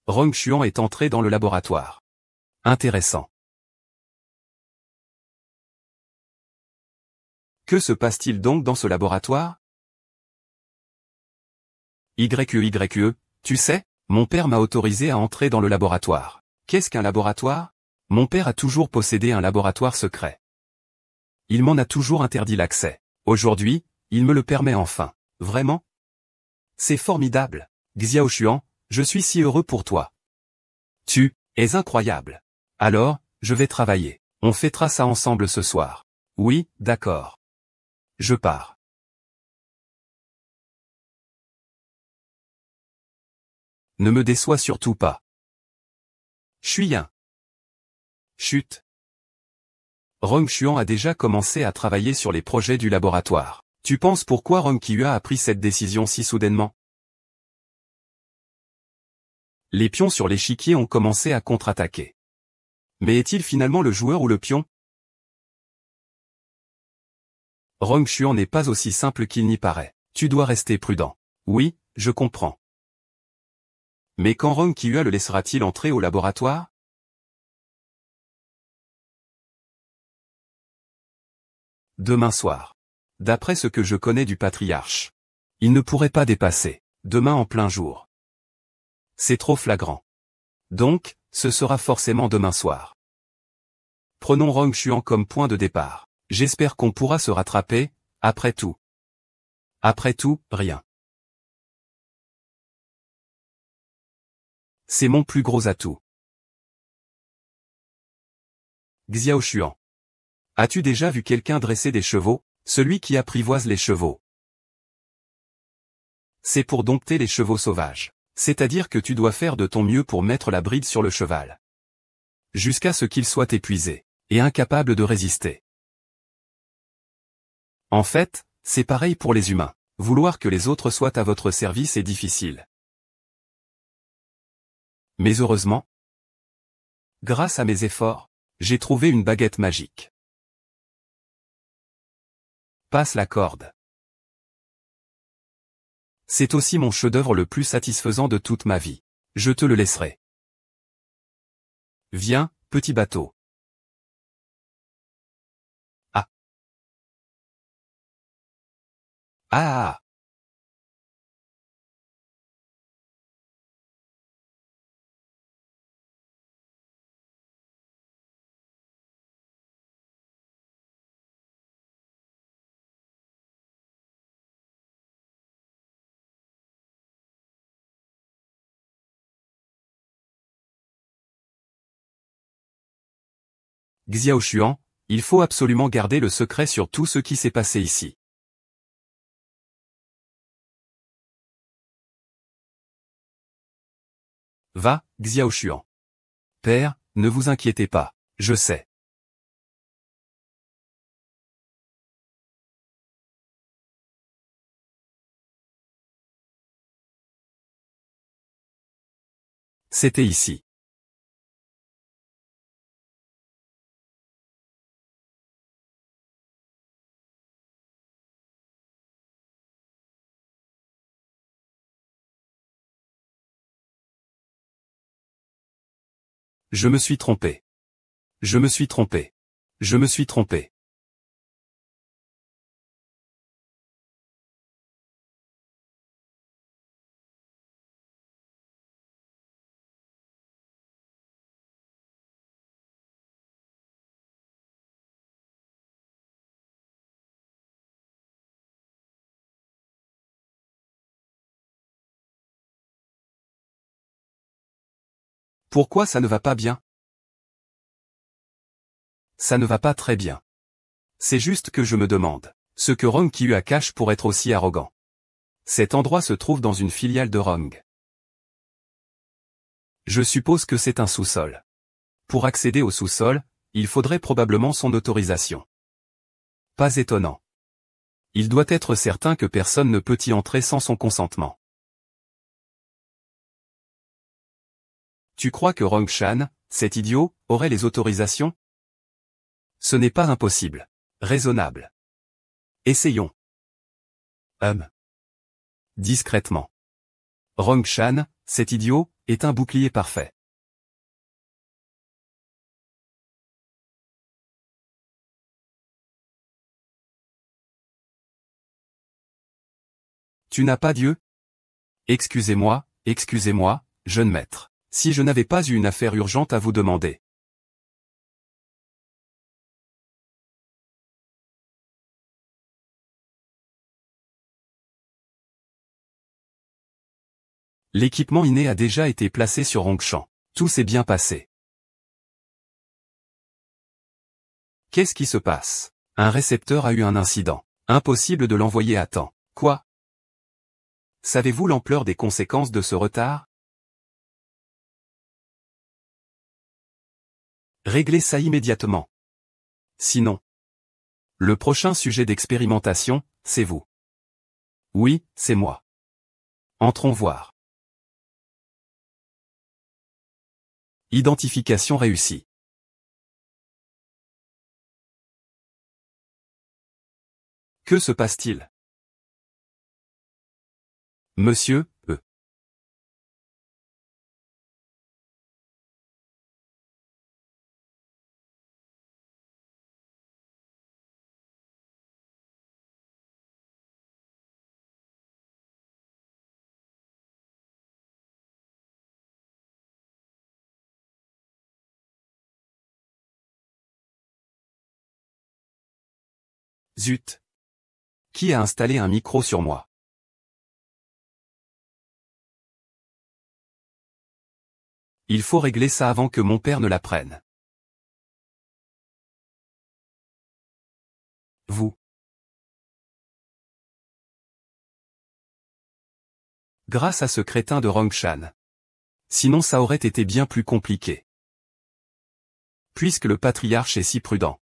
Rong Xuan est entré dans le laboratoire. Intéressant. Que se passe-t-il donc dans ce laboratoire? YE, tu sais, mon père m'a autorisé à entrer dans le laboratoire. Qu'est-ce qu'un laboratoire? Mon père a toujours possédé un laboratoire secret. Il m'en a toujours interdit l'accès. Aujourd'hui, il me le permet enfin. Vraiment? C'est formidable. Xiao Xuan, je suis si heureux pour toi. Tu es incroyable. Alors, je vais travailler. On fêtera ça ensemble ce soir. Oui, d'accord. Je pars. Ne me déçois surtout pas. Chuyen. Chut. Rong Xuan a déjà commencé à travailler sur les projets du laboratoire. Tu penses pourquoi Rong Qiua a pris cette décision si soudainement? Les pions sur l'échiquier ont commencé à contre-attaquer. Mais est-il finalement le joueur ou le pion? Rong Xuan n'est pas aussi simple qu'il n'y paraît. Tu dois rester prudent. Oui, je comprends. Mais quand Rong Qiua le laissera-t-il entrer au laboratoire? Demain soir. D'après ce que je connais du patriarche. Il ne pourrait pas dépasser. Demain en plein jour. C'est trop flagrant. Donc, ce sera forcément demain soir. Prenons Rong Xuan comme point de départ. J'espère qu'on pourra se rattraper, après tout. Après tout, rien. C'est mon plus gros atout. Xiao Xuan. As-tu déjà vu quelqu'un dresser des chevaux? Celui qui apprivoise les chevaux. C'est pour dompter les chevaux sauvages. C'est-à-dire que tu dois faire de ton mieux pour mettre la bride sur le cheval. Jusqu'à ce qu'il soit épuisé, et incapable de résister. En fait, c'est pareil pour les humains. Vouloir que les autres soient à votre service est difficile. Mais heureusement, grâce à mes efforts, j'ai trouvé une baguette magique. Passe la corde. C'est aussi mon chef-d'œuvre le plus satisfaisant de toute ma vie. Je te le laisserai. Viens, petit bateau. Ah. Ah. Xiaoshuan, il faut absolument garder le secret sur tout ce qui s'est passé ici. Va, Xiaoshuan. Père, ne vous inquiétez pas, je sais. C'était ici. Je me suis trompé. Je me suis trompé. Je me suis trompé. Pourquoi ça ne va pas bien? Ça ne va pas très bien. C'est juste que je me demande ce que Rong Qiyu cache pour être aussi arrogant. Cet endroit se trouve dans une filiale de Rong. Je suppose que c'est un sous-sol. Pour accéder au sous-sol, il faudrait probablement son autorisation. Pas étonnant. Il doit être certain que personne ne peut y entrer sans son consentement. Tu crois que Rong Shan, cet idiot, aurait les autorisations? Ce n'est pas impossible. Raisonnable. Essayons. Discrètement. Rong Shan, cet idiot, est un bouclier parfait. Tu n'as pas Dieu? Excusez-moi, jeune maître. Si je n'avais pas eu une affaire urgente à vous demander. L'équipement inné a déjà été placé sur Rongshan. Tout s'est bien passé. Qu'est-ce qui se passe? Un récepteur a eu un incident. Impossible de l'envoyer à temps. Quoi? Savez-vous l'ampleur des conséquences de ce retard? Réglez ça immédiatement. Sinon. Le prochain sujet d'expérimentation, c'est vous. Oui, c'est moi. Entrons voir. Identification réussie. Que se passe-t-il? Monsieur, Zut. Qui a installé un micro sur moi? Il faut régler ça avant que mon père ne l'apprenne. Vous. Grâce à ce crétin de Rongshan. Sinon ça aurait été bien plus compliqué. Puisque le patriarche est si prudent.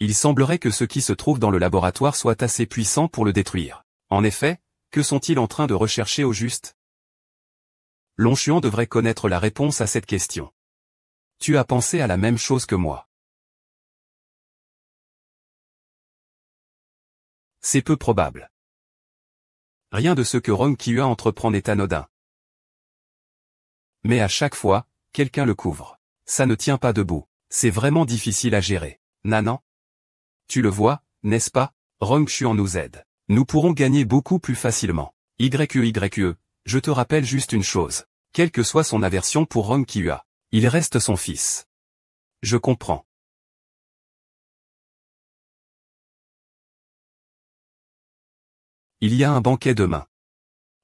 Il semblerait que ce qui se trouve dans le laboratoire soit assez puissant pour le détruire. En effet, que sont-ils en train de rechercher au juste? Longchuan devrait connaître la réponse à cette question. Tu as pensé à la même chose que moi. C'est peu probable. Rien de ce que Rong Qiyu entreprend n'est anodin. Mais à chaque fois, quelqu'un le couvre. Ça ne tient pas debout. C'est vraiment difficile à gérer. Nanan? Tu le vois, n'est-ce pas? Rong Xuan nous aide. Nous pourrons gagner beaucoup plus facilement. YE, je te rappelle juste une chose. Quelle que soit son aversion pour Rong Qiyu, il reste son fils. Je comprends. Il y a un banquet demain.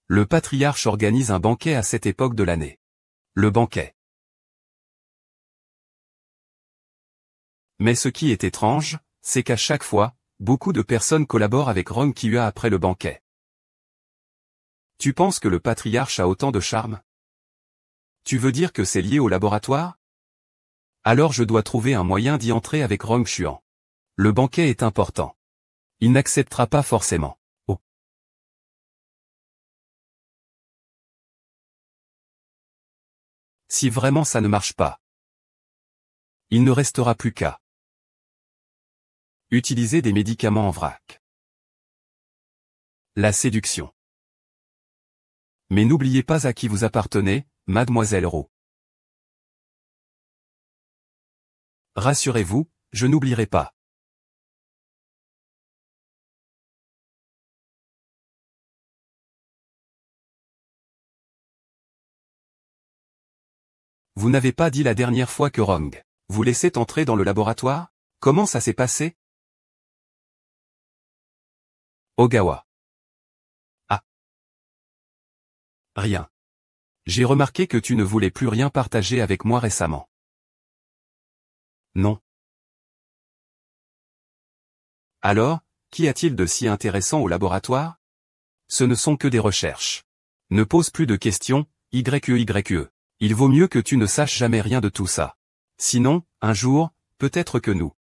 Le patriarche organise un banquet à cette époque de l'année. Le banquet. Mais ce qui est étrange, c'est qu'à chaque fois, beaucoup de personnes collaborent avec Rong Kihua après le banquet. Tu penses que le patriarche a autant de charme? Tu veux dire que c'est lié au laboratoire? Alors je dois trouver un moyen d'y entrer avec Rong Xuan. Le banquet est important. Il n'acceptera pas forcément. Oh. Si vraiment ça ne marche pas, il ne restera plus qu'à utiliser des médicaments en vrac. La séduction. Mais n'oubliez pas à qui vous appartenez, mademoiselle Rowe. Rassurez-vous, je n'oublierai pas. Vous n'avez pas dit la dernière fois que Rong vous laissait entrer dans le laboratoire? Comment ça s'est passé? Ogawa. Ah. Rien. J'ai remarqué que tu ne voulais plus rien partager avec moi récemment. Non. Alors, qu'y a-t-il de si intéressant au laboratoire? Ce ne sont que des recherches. Ne pose plus de questions, YE. Il vaut mieux que tu ne saches jamais rien de tout ça. Sinon, un jour, peut-être que nous,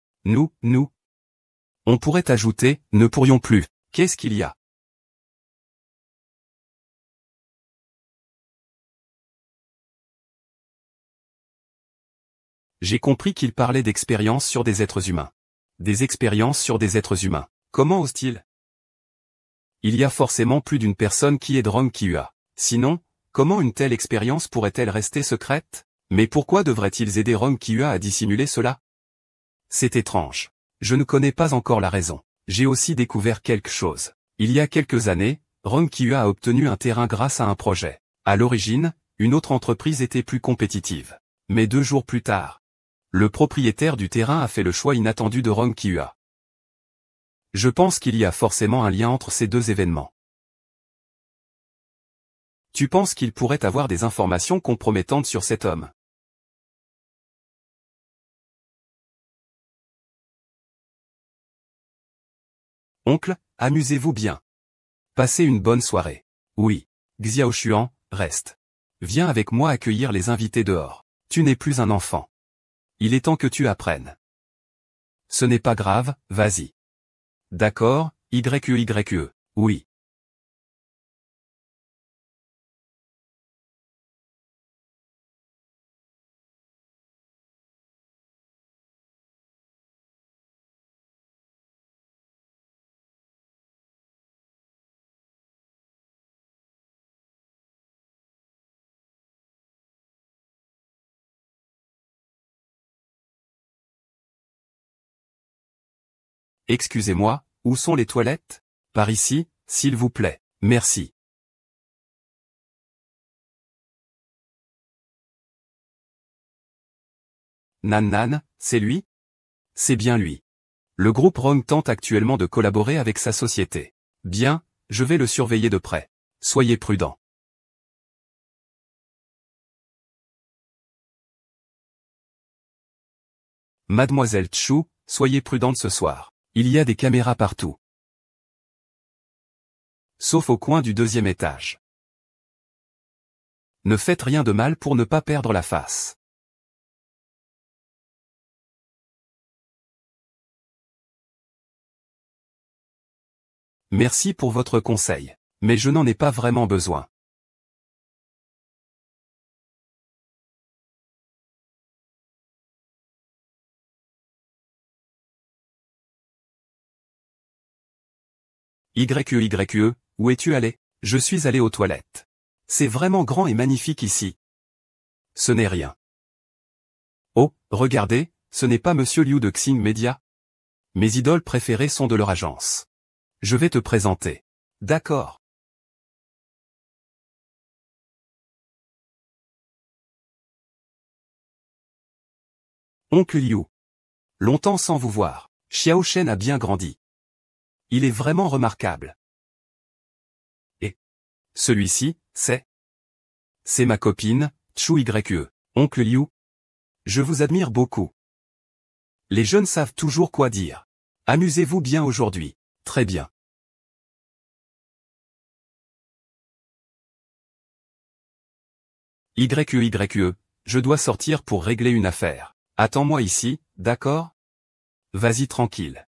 on pourrait ajouter, ne pourrions plus. Qu'est-ce qu'il y a? J'ai compris qu'il parlait d'expériences sur des êtres humains. Des expériences sur des êtres humains. Comment ose-t-il? Il y a forcément plus d'une personne qui est Rong Kihua. Sinon, comment une telle expérience pourrait-elle rester secrète? Mais pourquoi devraient-ils aider Rong Kihua à dissimuler cela? C'est étrange. Je ne connais pas encore la raison. J'ai aussi découvert quelque chose. Il y a quelques années, Rong Kihua a obtenu un terrain grâce à un projet. À l'origine, une autre entreprise était plus compétitive. Mais 2 jours plus tard, le propriétaire du terrain a fait le choix inattendu de Rong Kihua. Je pense qu'il y a forcément un lien entre ces deux événements. Tu penses qu'il pourrait avoir des informations compromettantes sur cet homme? Oncle, amusez-vous bien. Passez une bonne soirée. Oui. Xiaoshuan, reste. Viens avec moi accueillir les invités dehors. Tu n'es plus un enfant. Il est temps que tu apprennes. Ce n'est pas grave, vas-y. D'accord, YE. Oui. Excusez-moi, où sont les toilettes? Par ici, s'il vous plaît. Merci. Nan, c'est lui? C'est bien lui. Le groupe Rong tente actuellement de collaborer avec sa société. Bien, je vais le surveiller de près. Soyez prudent. Mademoiselle Chu, soyez prudente ce soir. Il y a des caméras partout. Sauf au coin du 2e étage. Ne faites rien de mal pour ne pas perdre la face. Merci pour votre conseil. Mais je n'en ai pas vraiment besoin. YE, où es-tu allé? Je suis allé aux toilettes. C'est vraiment grand et magnifique ici. Ce n'est rien. Oh, regardez, ce n'est pas Monsieur Liu de Xing Media. Mes idoles préférées sont de leur agence. Je vais te présenter. D'accord. Oncle Liu. Longtemps sans vous voir. Xiao Shen a bien grandi. Il est vraiment remarquable. Et celui-ci, c'est ma copine, Chu YE. Oncle Liu. Je vous admire beaucoup. Les jeunes savent toujours quoi dire. Amusez-vous bien aujourd'hui. Très bien. YE, je dois sortir pour régler une affaire. Attends-moi ici, d'accord? Vas-y tranquille.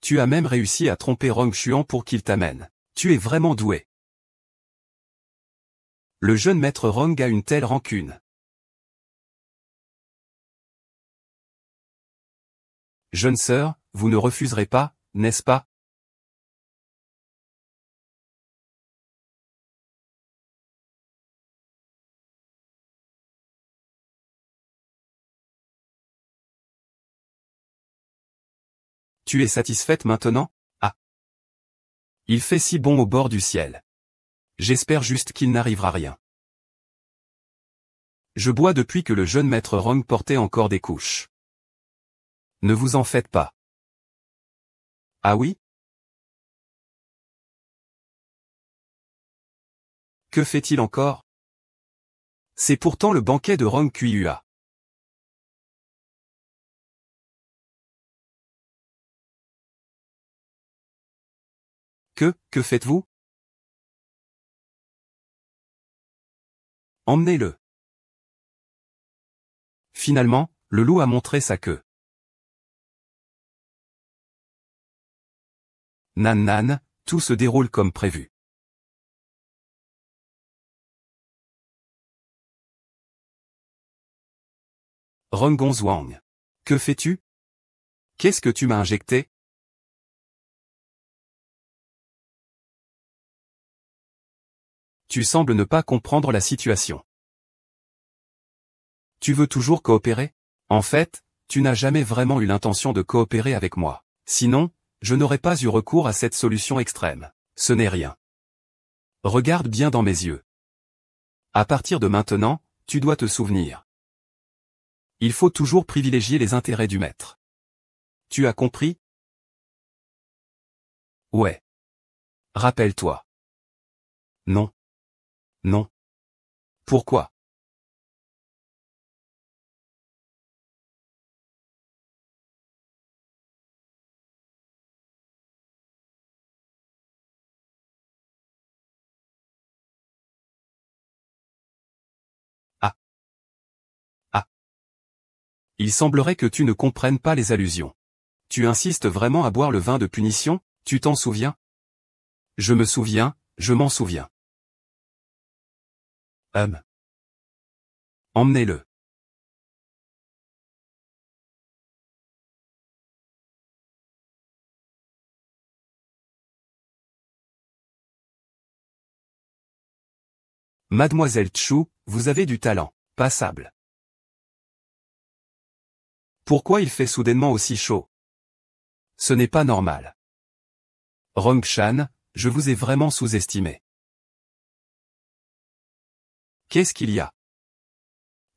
Tu as même réussi à tromper Rong Xuan pour qu'il t'amène. Tu es vraiment doué. Le jeune maître Rong a une telle rancune. Jeune sœur, vous ne refuserez pas, n'est-ce pas? Tu es satisfaite maintenant? Ah. Il fait si bon au bord du ciel. J'espère juste qu'il n'arrivera rien. Je bois depuis que le jeune maître Rong portait encore des couches. Ne vous en faites pas. Ah oui? Que fait-il encore? C'est pourtant le banquet de Rong Kuiua. Que faites-vous? Emmenez-le. Finalement, le loup a montré sa queue. Nan nan, tout se déroule comme prévu. Rong Gonzwang. Que fais-tu? Qu'est-ce que tu m'as injecté? Tu sembles ne pas comprendre la situation. Tu veux toujours coopérer? En fait, tu n'as jamais vraiment eu l'intention de coopérer avec moi. Sinon, je n'aurais pas eu recours à cette solution extrême. Ce n'est rien. Regarde bien dans mes yeux. À partir de maintenant, tu dois te souvenir. Il faut toujours privilégier les intérêts du maître. Tu as compris? Ouais. Rappelle-toi. Non. Non. Pourquoi? Ah. Ah. Il semblerait que tu ne comprennes pas les allusions. Tu insistes vraiment à boire le vin de punition, tu t'en souviens? Je me souviens, je m'en souviens. Emmenez-le. Mademoiselle Chou, vous avez du talent. Passable. Pourquoi il fait soudainement aussi chaud? Ce n'est pas normal. Rongshan, je vous ai vraiment sous-estimé. Qu'est-ce qu'il y a?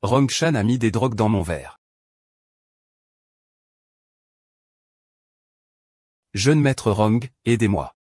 Rongshan a mis des drogues dans mon verre. Jeune maître Rong, aidez-moi.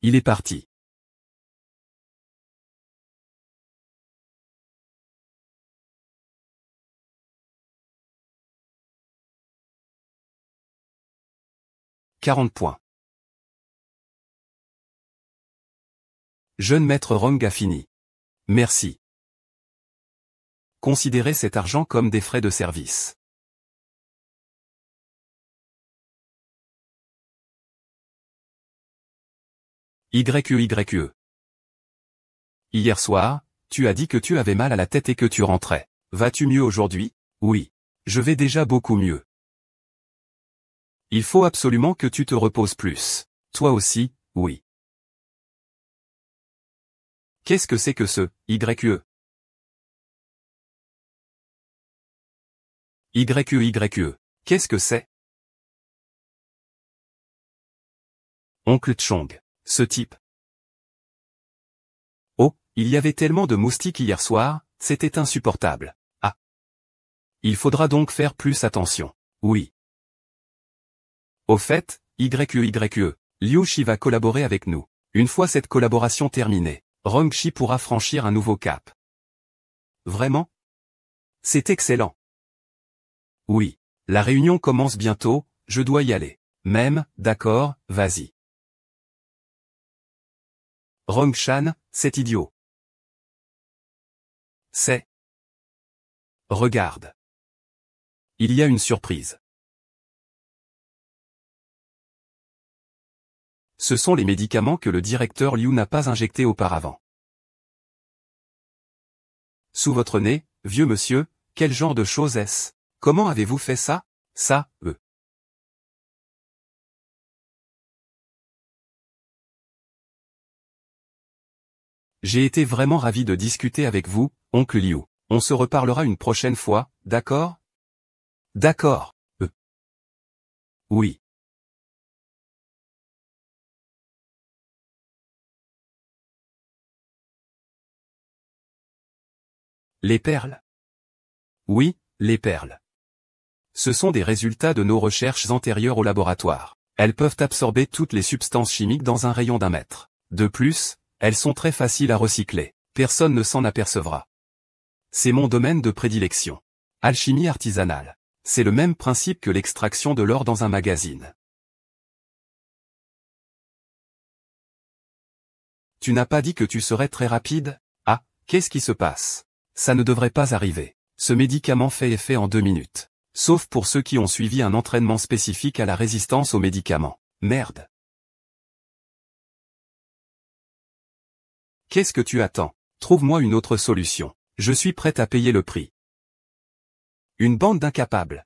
Il est parti. 40 points. Jeune maître Rong a fini. Merci. Considérez cet argent comme des frais de service. YE. Hier soir, tu as dit que tu avais mal à la tête et que tu rentrais. Vas-tu mieux aujourd'hui? Oui. Je vais déjà beaucoup mieux. Il faut absolument que tu te reposes plus. Toi aussi, oui. Qu'est-ce que c'est que ce YE? YE. Qu'est-ce que c'est? Oncle Chong. Ce type. Oh, il y avait tellement de moustiques hier soir, c'était insupportable. Ah. Il faudra donc faire plus attention. Oui. Au fait, YE, Liu Shi va collaborer avec nous. Une fois cette collaboration terminée, Rong Shi pourra franchir un nouveau cap. Vraiment? C'est excellent. Oui. La réunion commence bientôt, je dois y aller. Même, d'accord, vas-y. Rong Shan, c'est idiot. C'est. Regarde. Il y a une surprise. Ce sont les médicaments que le directeur Liu n'a pas injectés auparavant. Sous votre nez, vieux monsieur, quel genre de chose est-ce? Comment avez-vous fait ça? Ça, J'ai été vraiment ravi de discuter avec vous, oncle Liu. On se reparlera une prochaine fois, d'accord? D'accord. Oui. Les perles. Oui, les perles. Ce sont des résultats de nos recherches antérieures au laboratoire. Elles peuvent absorber toutes les substances chimiques dans un rayon d'1 mètre. De plus, elles sont très faciles à recycler. Personne ne s'en apercevra. C'est mon domaine de prédilection. Alchimie artisanale. C'est le même principe que l'extraction de l'or dans un magazine. Tu n'as pas dit que tu serais très rapide? Ah, qu'est-ce qui se passe? Ça ne devrait pas arriver. Ce médicament fait effet en 2 minutes. Sauf pour ceux qui ont suivi un entraînement spécifique à la résistance aux médicaments. Merde. Qu'est-ce que tu attends? Trouve-moi une autre solution. Je suis prêt à payer le prix. Une bande d'incapables.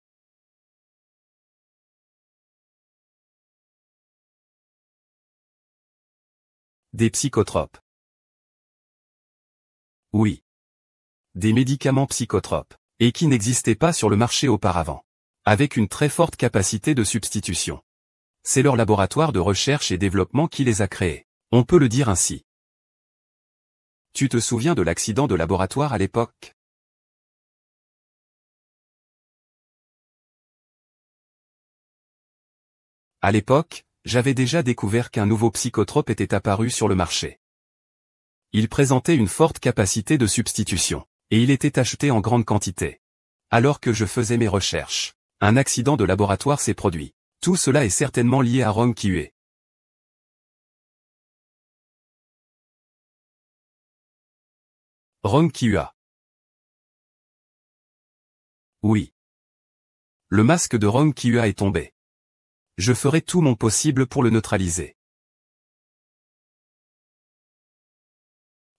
Des psychotropes. Oui. Des médicaments psychotropes. Et qui n'existaient pas sur le marché auparavant. Avec une très forte capacité de substitution. C'est leur laboratoire de recherche et développement qui les a créés. On peut le dire ainsi. Tu te souviens de l'accident de laboratoire à l'époque? À l'époque, j'avais déjà découvert qu'un nouveau psychotrope était apparu sur le marché. Il présentait une forte capacité de substitution, et il était acheté en grande quantité. Alors que je faisais mes recherches, un accident de laboratoire s'est produit. Tout cela est certainement lié à Rong Kue. Rong Kua. Oui. Le masque de Rong Kua est tombé. Je ferai tout mon possible pour le neutraliser.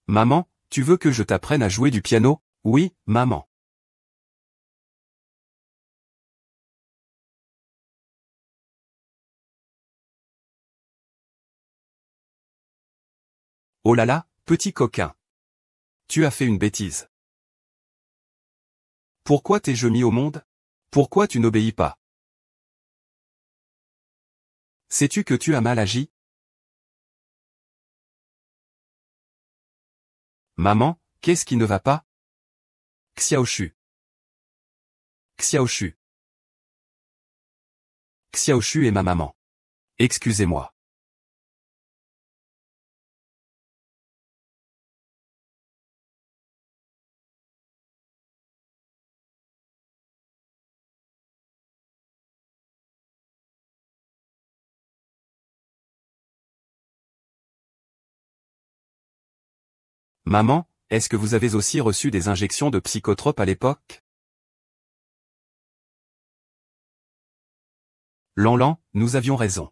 Maman, tu veux que je t'apprenne à jouer du piano? Oui, maman. Oh là là, petit coquin. Tu as fait une bêtise. Pourquoi t'es-je mis au monde? Pourquoi tu n'obéis pas? Sais-tu que tu as mal agi? Maman, qu'est-ce qui ne va pas? Xiaoshu. Xiaoshu. Xiaoshu est ma maman. Excusez-moi. Maman, est-ce que vous avez aussi reçu des injections de psychotropes à l'époque? Lanlan, nous avions raison.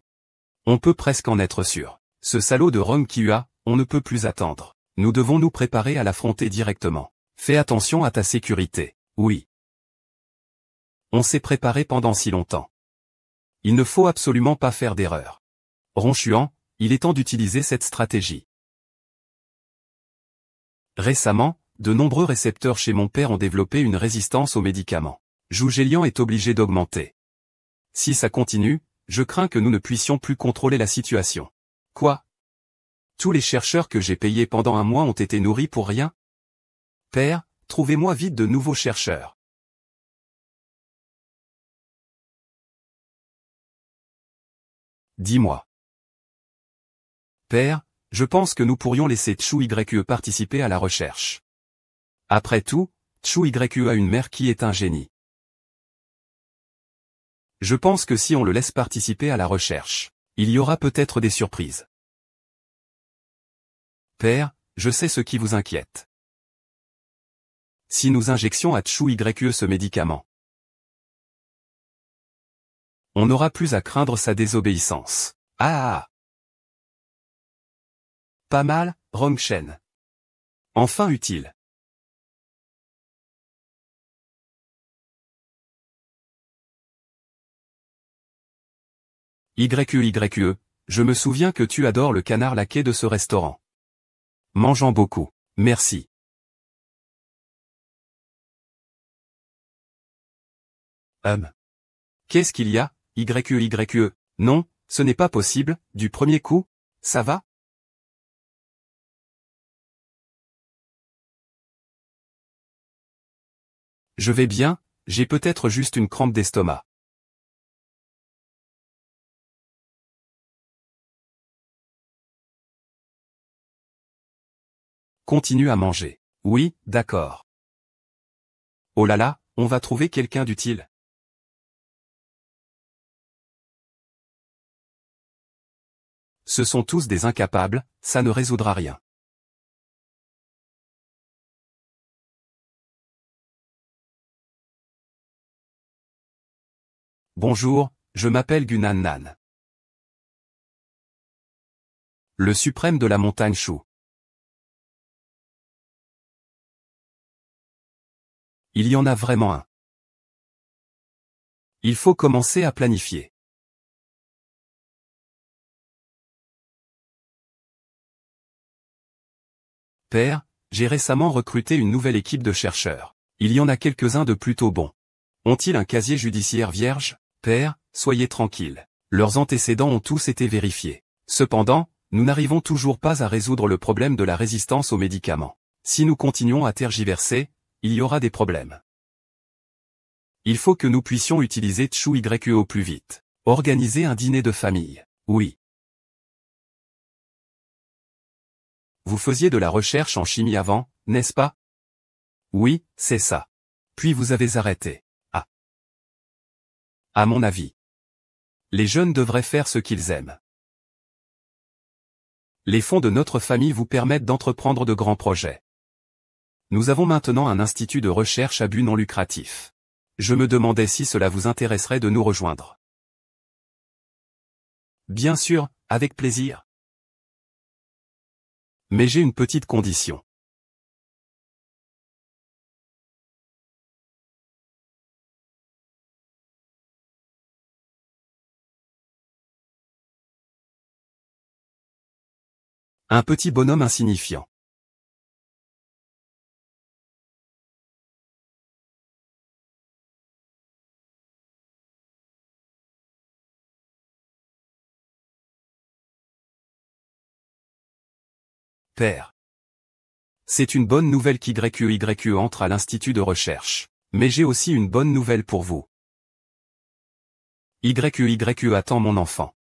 On peut presque en être sûr. Ce salaud de Rong Kihua, on ne peut plus attendre. Nous devons nous préparer à l'affronter directement. Fais attention à ta sécurité. Oui. On s'est préparé pendant si longtemps. Il ne faut absolument pas faire d'erreur. Ronchuan, il est temps d'utiliser cette stratégie. Récemment, de nombreux récepteurs chez mon père ont développé une résistance aux médicaments. Zhu Zheliang est obligé d'augmenter. Si ça continue, je crains que nous ne puissions plus contrôler la situation. Quoi? Tous les chercheurs que j'ai payés pendant un mois ont été nourris pour rien? Père, trouvez-moi vite de nouveaux chercheurs. Dis-moi. Père, je pense que nous pourrions laisser Chu Yue participer à la recherche. Après tout, Chu Yue a une mère qui est un génie. Je pense que si on le laisse participer à la recherche, il y aura peut-être des surprises. Père, je sais ce qui vous inquiète. Si nous injections à Chu Yue ce médicament, on n'aura plus à craindre sa désobéissance. Ah! Pas mal, Rongshen. Enfin utile. Yue, je me souviens que tu adores le canard laqué de ce restaurant. Mangeant beaucoup. Merci. Qu'est-ce qu'il y a, Yue? Non, ce n'est pas possible, du premier coup? Ça va? Je vais bien, j'ai peut-être juste une crampe d'estomac. Continue à manger. Oui, d'accord. Oh là là, on va trouver quelqu'un d'utile. Ce sont tous des incapables, ça ne résoudra rien. Bonjour, je m'appelle Gunan Nan. Le suprême de la montagne Shu. Il y en a vraiment un. Il faut commencer à planifier. Père, j'ai récemment recruté une nouvelle équipe de chercheurs. Il y en a quelques-uns de plutôt bons. Ont-ils un casier judiciaire vierge? Père, soyez tranquille. Leurs antécédents ont tous été vérifiés. Cependant, nous n'arrivons toujours pas à résoudre le problème de la résistance aux médicaments. Si nous continuons à tergiverser, il y aura des problèmes. Il faut que nous puissions utiliser Chu Yue au plus vite. Organiser un dîner de famille. Oui. Vous faisiez de la recherche en chimie avant, n'est-ce pas? Oui, c'est ça. Puis vous avez arrêté. Ah. À mon avis. Les jeunes devraient faire ce qu'ils aiment. Les fonds de notre famille vous permettent d'entreprendre de grands projets. Nous avons maintenant un institut de recherche à but non lucratif. Je me demandais si cela vous intéresserait de nous rejoindre. Bien sûr, avec plaisir. Mais j'ai une petite condition. Un petit bonhomme insignifiant. Père. C'est une bonne nouvelle qu'YE entre à l'institut de recherche. Mais j'ai aussi une bonne nouvelle pour vous. YE attend mon enfant.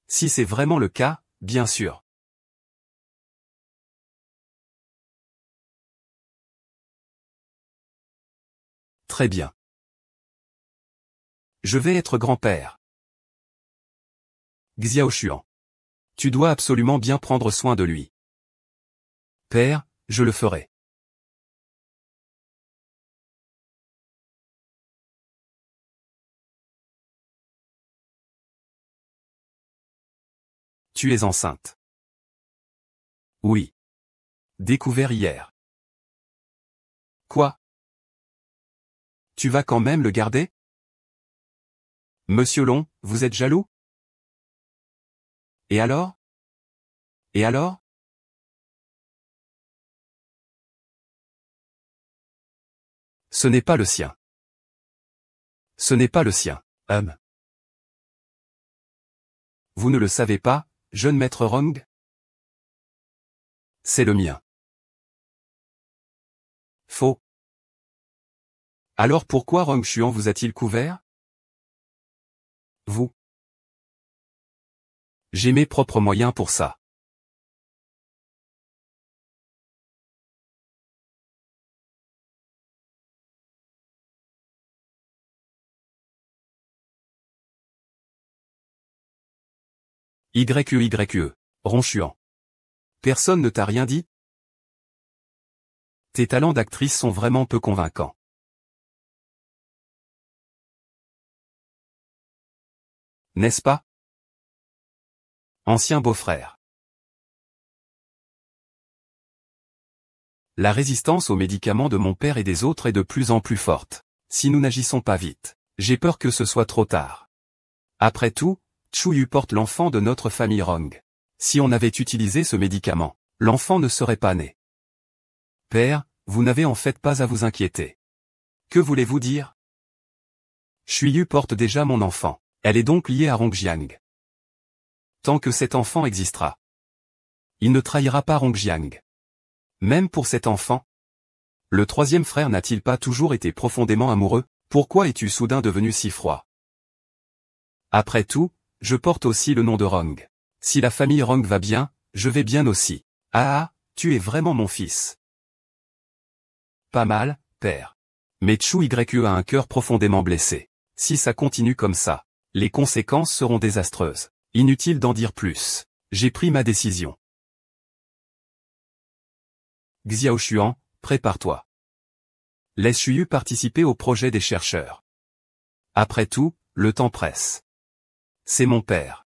Si c'est vraiment le cas, bien sûr. Très bien. Je vais être grand-père. Xiaoshuan. Tu dois absolument bien prendre soin de lui. Père, je le ferai. Tu es enceinte. Oui. Découvert hier. Quoi? Tu vas quand même le garder? Monsieur Long, vous êtes jaloux? Et alors? Et alors? Ce n'est pas le sien. Ce n'est pas le sien. Vous ne le savez pas, jeune maître Rong? C'est le mien. Faux. Alors pourquoi Rong Xuan vous a-t-il couvert? Vous. J'ai mes propres moyens pour ça. YE. Ronchuan. Personne ne t'a rien dit? Tes talents d'actrice sont vraiment peu convaincants. N'est-ce pas? Ancien beau-frère. La résistance aux médicaments de mon père et des autres est de plus en plus forte. Si nous n'agissons pas vite, j'ai peur que ce soit trop tard. Après tout, Chu porte l'enfant de notre famille Rong. Si on avait utilisé ce médicament, l'enfant ne serait pas né. Père, vous n'avez en fait pas à vous inquiéter. Que voulez-vous dire? Shuyu porte déjà mon enfant. Elle est donc liée à Rongjiang. Tant que cet enfant existera, il ne trahira pas Rongjiang. Même pour cet enfant. Le troisième frère n'a-t-il pas toujours été profondément amoureux? Pourquoi es-tu soudain devenu si froid? Après tout, je porte aussi le nom de Rong. Si la famille Rong va bien, je vais bien aussi. Ah, tu es vraiment mon fils. Pas mal, père. Mais Chu YE a un cœur profondément blessé. Si ça continue comme ça, les conséquences seront désastreuses. Inutile d'en dire plus. J'ai pris ma décision. Xiaoshuan, prépare-toi. Laisse Shuyu participer au projet des chercheurs. Après tout, le temps presse. C'est mon père.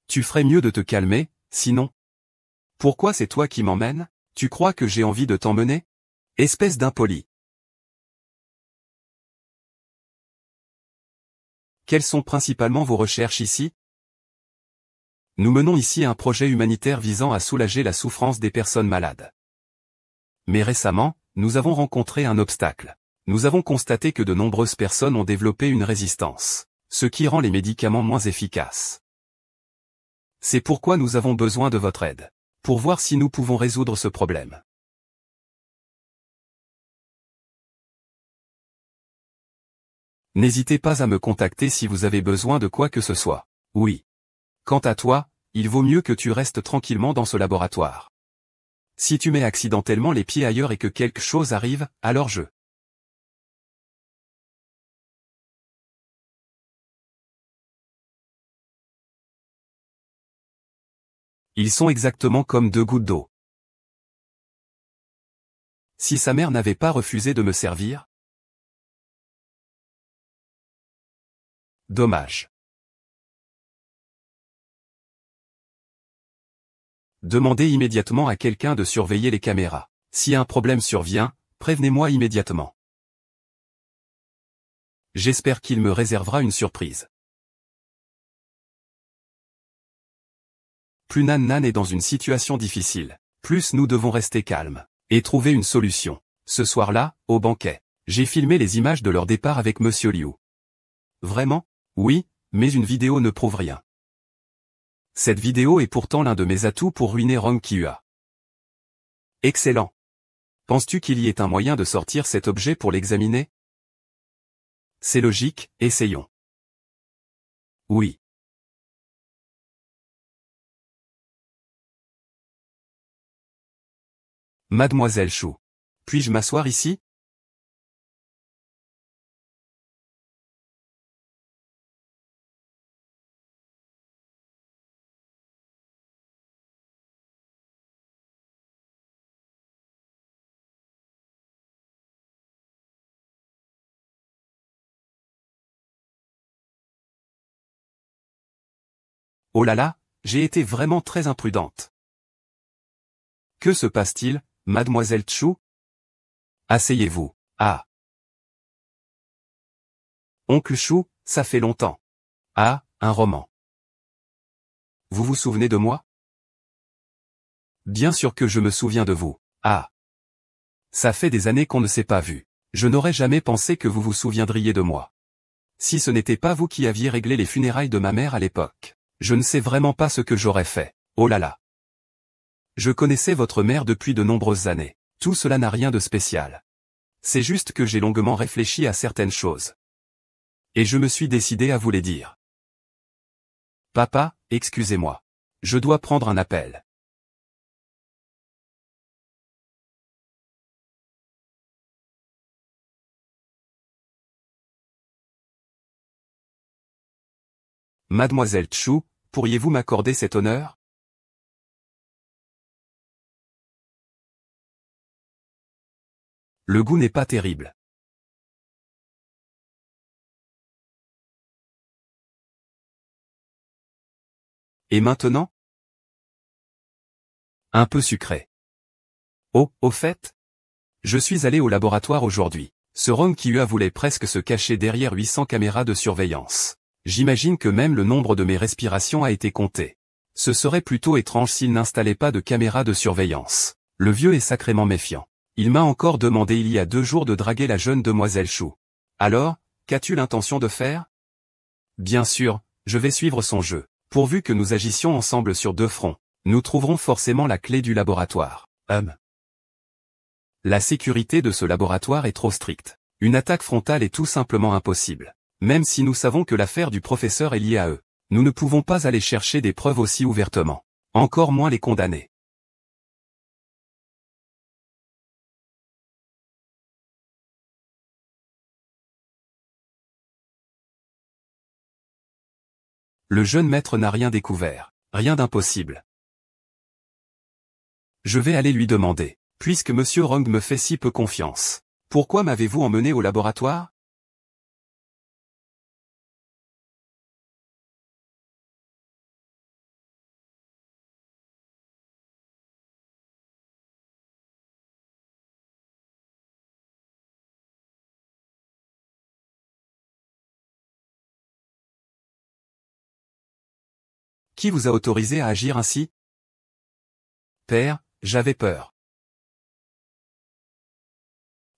Tu ferais mieux de te calmer, sinon. Pourquoi c'est toi qui m'emmènes? Tu crois que j'ai envie de t'emmener? Espèce d'impoli. Quelles sont principalement vos recherches ici? Nous menons ici un projet humanitaire visant à soulager la souffrance des personnes malades. Mais récemment, nous avons rencontré un obstacle. Nous avons constaté que de nombreuses personnes ont développé une résistance, ce qui rend les médicaments moins efficaces. C'est pourquoi nous avons besoin de votre aide, pour voir si nous pouvons résoudre ce problème. N'hésitez pas à me contacter si vous avez besoin de quoi que ce soit. Oui. Quant à toi, il vaut mieux que tu restes tranquillement dans ce laboratoire. Si tu mets accidentellement les pieds ailleurs et que quelque chose arrive, alors je... Ils sont exactement comme deux gouttes d'eau. Si sa mère n'avait pas refusé de me servir? Dommage. Demandez immédiatement à quelqu'un de surveiller les caméras. Si un problème survient, prévenez-moi immédiatement. J'espère qu'il me réservera une surprise. Plus Nan Nan est dans une situation difficile, plus nous devons rester calmes et trouver une solution. Ce soir-là, au banquet, j'ai filmé les images de leur départ avec Monsieur Liu. Vraiment? Oui, mais une vidéo ne prouve rien. Cette vidéo est pourtant l'un de mes atouts pour ruiner Rong Qiua. Excellent. Penses-tu qu'il y ait un moyen de sortir cet objet pour l'examiner? C'est logique, essayons. Oui. Mademoiselle Chou. Puis-je m'asseoir ici? Oh là là, j'ai été vraiment très imprudente. Que se passe-t-il, mademoiselle Chou? Asseyez-vous. Ah. Oncle Chou, ça fait longtemps. Ah, un roman. Vous vous souvenez de moi? Bien sûr que je me souviens de vous. Ah. Ça fait des années qu'on ne s'est pas vu. Je n'aurais jamais pensé que vous vous souviendriez de moi. Si ce n'était pas vous qui aviez réglé les funérailles de ma mère à l'époque, je ne sais vraiment pas ce que j'aurais fait. Oh là là. Je connaissais votre mère depuis de nombreuses années. Tout cela n'a rien de spécial. C'est juste que j'ai longuement réfléchi à certaines choses. Et je me suis décidé à vous les dire. Papa, excusez-moi. Je dois prendre un appel. Mademoiselle Chou, pourriez-vous m'accorder cet honneur? Le goût n'est pas terrible. Et maintenant? Un peu sucré. Oh, au fait? Je suis allé au laboratoire aujourd'hui. Ce Rong Kihua voulait presque se cacher derrière 800 caméras de surveillance. J'imagine que même le nombre de mes respirations a été compté. Ce serait plutôt étrange s'il n'installait pas de caméras de surveillance. Le vieux est sacrément méfiant. Il m'a encore demandé il y a 2 jours de draguer la jeune demoiselle Chou. Alors, qu'as-tu l'intention de faire? Bien sûr, je vais suivre son jeu. Pourvu que nous agissions ensemble sur 2 fronts, nous trouverons forcément la clé du laboratoire. La sécurité de ce laboratoire est trop stricte. Une attaque frontale est tout simplement impossible. Même si nous savons que l'affaire du professeur est liée à eux, nous ne pouvons pas aller chercher des preuves aussi ouvertement. Encore moins les condamner. Le jeune maître n'a rien découvert, rien d'impossible. Je vais aller lui demander, puisque Monsieur Rong me fait si peu confiance. Pourquoi m'avez-vous emmené au laboratoire? Qui vous a autorisé à agir ainsi? Père, j'avais peur.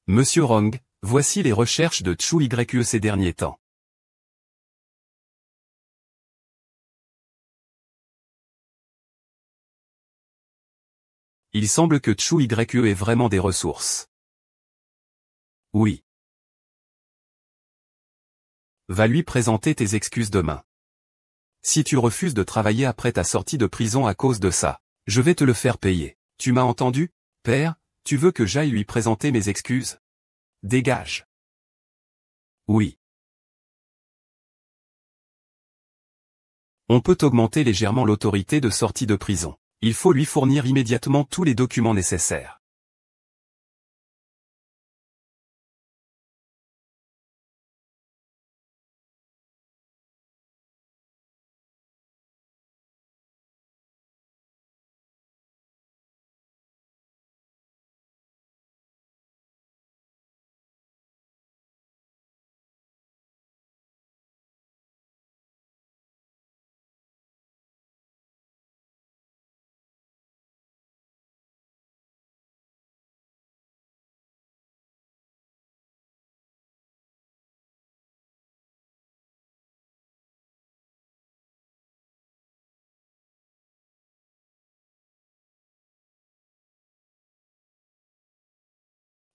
Monsieur Rong, voici les recherches de Chu Yue ces derniers temps. Il semble que Chu Yue ait vraiment des ressources. Oui. Va lui présenter tes excuses demain. Si tu refuses de travailler après ta sortie de prison à cause de ça, je vais te le faire payer. Tu m'as entendu, père? Tu veux que j'aille lui présenter mes excuses? Dégage. Oui. On peut augmenter légèrement l'autorité de sortie de prison. Il faut lui fournir immédiatement tous les documents nécessaires.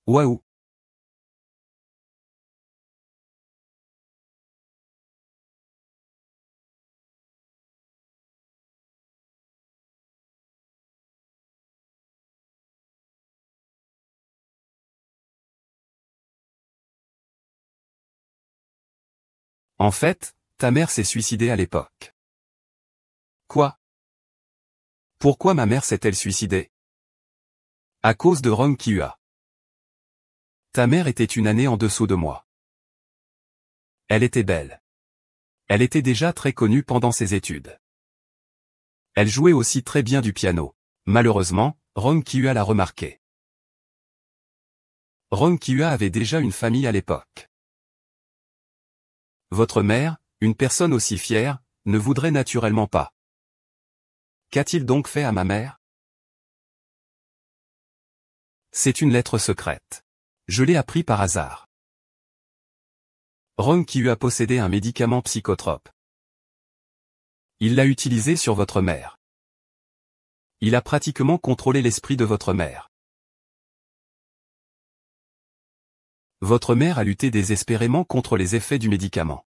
Waouh. En fait, ta mère s'est suicidée à l'époque. Quoi? Pourquoi ma mère s'est-elle suicidée? À cause de Rong Kihua. Ta mère était une année en dessous de moi. Elle était belle. Elle était déjà très connue pendant ses études. Elle jouait aussi très bien du piano. Malheureusement, Rong Kihua l'a remarqué. Rong Kihua avait déjà une famille à l'époque. Votre mère, une personne aussi fière, ne voudrait naturellement pas. Qu'a-t-il donc fait à ma mère? C'est une lettre secrète. Je l'ai appris par hasard. Rong Kihua possédait un médicament psychotrope. Il l'a utilisé sur votre mère. Il a pratiquement contrôlé l'esprit de votre mère. Votre mère a lutté désespérément contre les effets du médicament.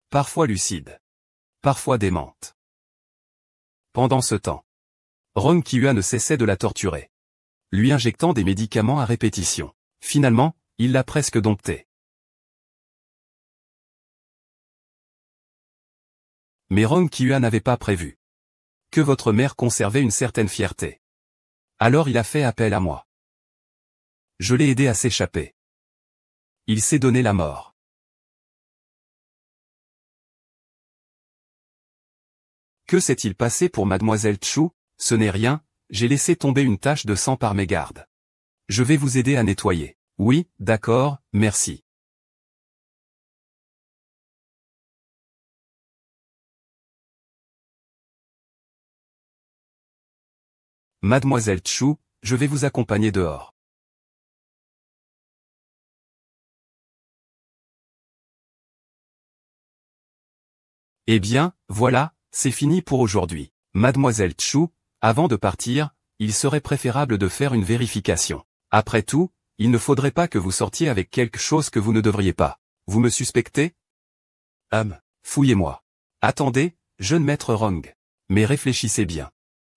Parfois lucide. Parfois démente. Pendant ce temps, Rong Kihua ne cessait de la torturer, lui injectant des médicaments à répétition. Finalement, il l'a presque domptée. Mais Rong Kihua n'avait pas prévu que votre mère conservait une certaine fierté. Alors il a fait appel à moi. Je l'ai aidé à s'échapper. Il s'est donné la mort. Que s'est-il passé pour mademoiselle Chu? Ce n'est rien, j'ai laissé tomber une tache de sang par mégarde. Je vais vous aider à nettoyer. Oui, d'accord, merci. Mademoiselle Chu, je vais vous accompagner dehors. Eh bien, voilà, c'est fini pour aujourd'hui. Mademoiselle Chu, avant de partir, il serait préférable de faire une vérification. Après tout, il ne faudrait pas que vous sortiez avec quelque chose que vous ne devriez pas. Vous me suspectez? Fouillez-moi. Attendez, jeune maître Rong. Mais réfléchissez bien.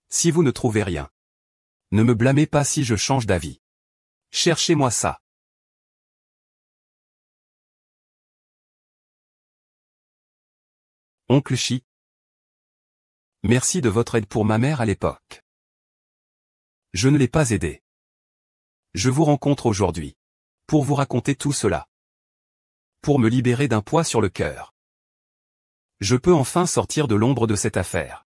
Si vous ne trouvez rien, ne me blâmez pas si je change d'avis. Cherchez-moi ça. Oncle Chi. Merci de votre aide pour ma mère à l'époque. Je ne l'ai pas aidée. Je vous rencontre aujourd'hui. Pour vous raconter tout cela. Pour me libérer d'un poids sur le cœur. Je peux enfin sortir de l'ombre de cette affaire.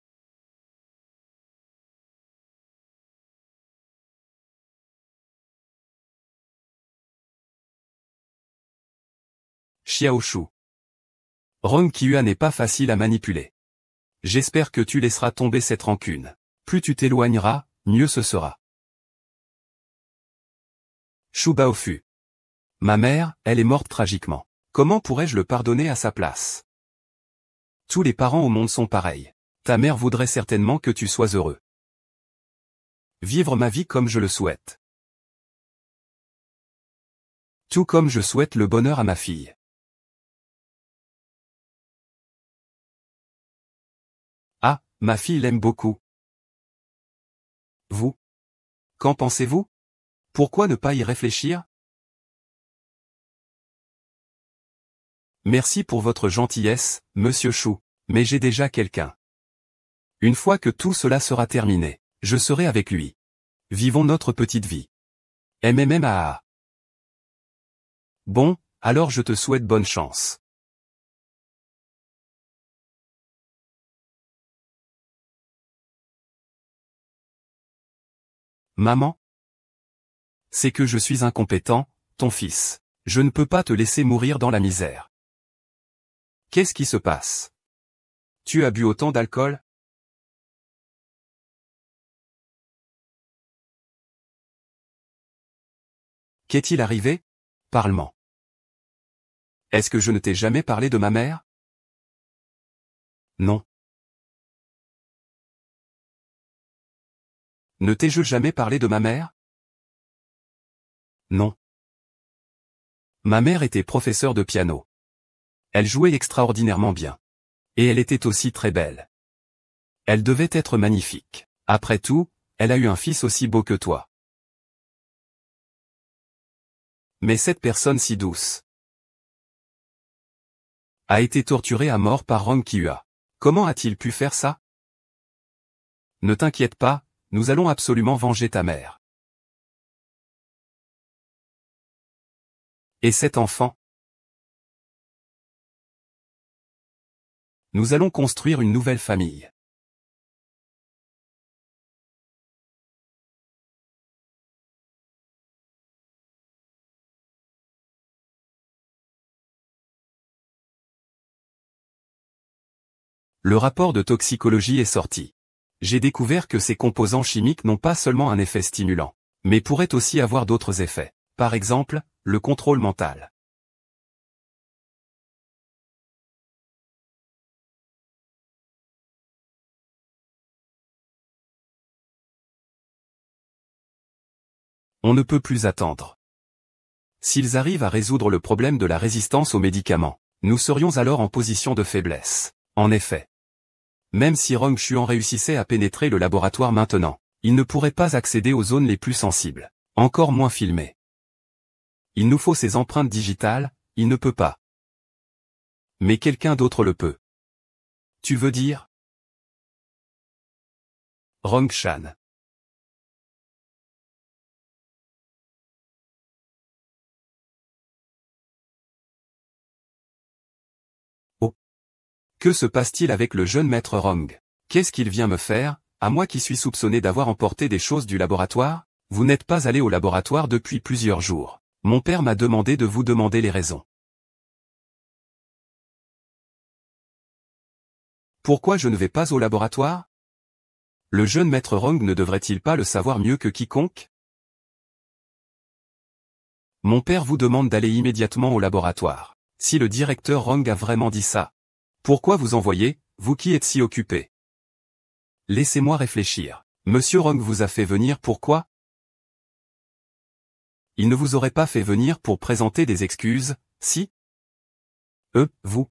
Xiaoshu. Rong Kihua n'est pas facile à manipuler. J'espère que tu laisseras tomber cette rancune. Plus tu t'éloigneras, mieux ce sera. Shu Baofu. Ma mère, elle est morte tragiquement. Comment pourrais-je le pardonner à sa place? Tous les parents au monde sont pareils. Ta mère voudrait certainement que tu sois heureux. Vivre ma vie comme je le souhaite. Tout comme je souhaite le bonheur à ma fille. Ah, ma fille l'aime beaucoup. Vous? Qu'en pensez-vous? Pourquoi ne pas y réfléchir? Merci pour votre gentillesse, monsieur Chou, mais j'ai déjà quelqu'un. Une fois que tout cela sera terminé, je serai avec lui. Vivons notre petite vie. MMMAA. Bon, alors je te souhaite bonne chance. Maman? C'est que je suis incompétent, ton fils. Je ne peux pas te laisser mourir dans la misère. Qu'est-ce qui se passe? Tu as bu autant d'alcool? Qu'est-il arrivé? Parle-moi. Est-ce que je ne t'ai jamais parlé de ma mère? Non. Ne t'ai-je jamais parlé de ma mère? Non. Ma mère était professeure de piano. Elle jouait extraordinairement bien. Et elle était aussi très belle. Elle devait être magnifique. Après tout, elle a eu un fils aussi beau que toi. Mais cette personne si douce a été torturée à mort par Rong Kihua. Comment a-t-il pu faire ça? Ne t'inquiète pas, nous allons absolument venger ta mère. Et cet enfant? Nous allons construire une nouvelle famille. Le rapport de toxicologie est sorti. J'ai découvert que ces composants chimiques n'ont pas seulement un effet stimulant, mais pourraient aussi avoir d'autres effets. Par exemple, le contrôle mental. On ne peut plus attendre. S'ils arrivent à résoudre le problème de la résistance aux médicaments, nous serions alors en position de faiblesse. En effet. Même si Rong Xuan réussissait à pénétrer le laboratoire maintenant, il ne pourrait pas accéder aux zones les plus sensibles, encore moins filmées. Il nous faut ces empreintes digitales, il ne peut pas. Mais quelqu'un d'autre le peut. Tu veux dire? Rong Shan. Oh. Que se passe-t-il avec le jeune maître Rong? Qu'est-ce qu'il vient me faire, à moi qui suis soupçonné d'avoir emporté des choses du laboratoire? Vous n'êtes pas allé au laboratoire depuis plusieurs jours. Mon père m'a demandé de vous demander les raisons. Pourquoi je ne vais pas au laboratoire? Le jeune maître Rong ne devrait-il pas le savoir mieux que quiconque? Mon père vous demande d'aller immédiatement au laboratoire. Si le directeur Rong a vraiment dit ça, pourquoi vous envoyez, vous qui êtes si occupé? Laissez-moi réfléchir. Monsieur Rong vous a fait venir pourquoi? Il ne vous aurait pas fait venir pour présenter des excuses, si? Vous.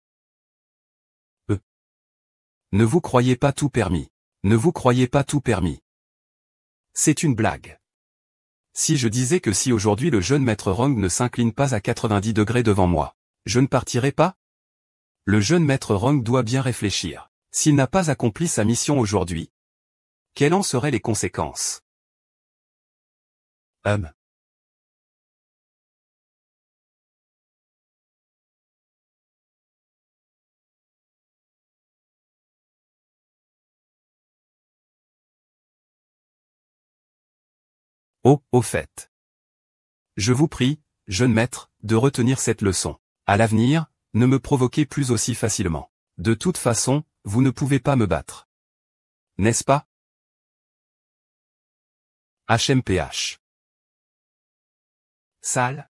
Ne vous croyez pas tout permis. Ne vous croyez pas tout permis. C'est une blague. Si je disais que si aujourd'hui le jeune maître Rong ne s'incline pas à 90 degrés devant moi, je ne partirai pas? Le jeune maître Rong doit bien réfléchir. S'il n'a pas accompli sa mission aujourd'hui, quelles en seraient les conséquences? Oh, au fait. Je vous prie, jeune maître, de retenir cette leçon. À l'avenir, ne me provoquez plus aussi facilement. De toute façon, vous ne pouvez pas me battre. N'est-ce pas? HMPH. Salle.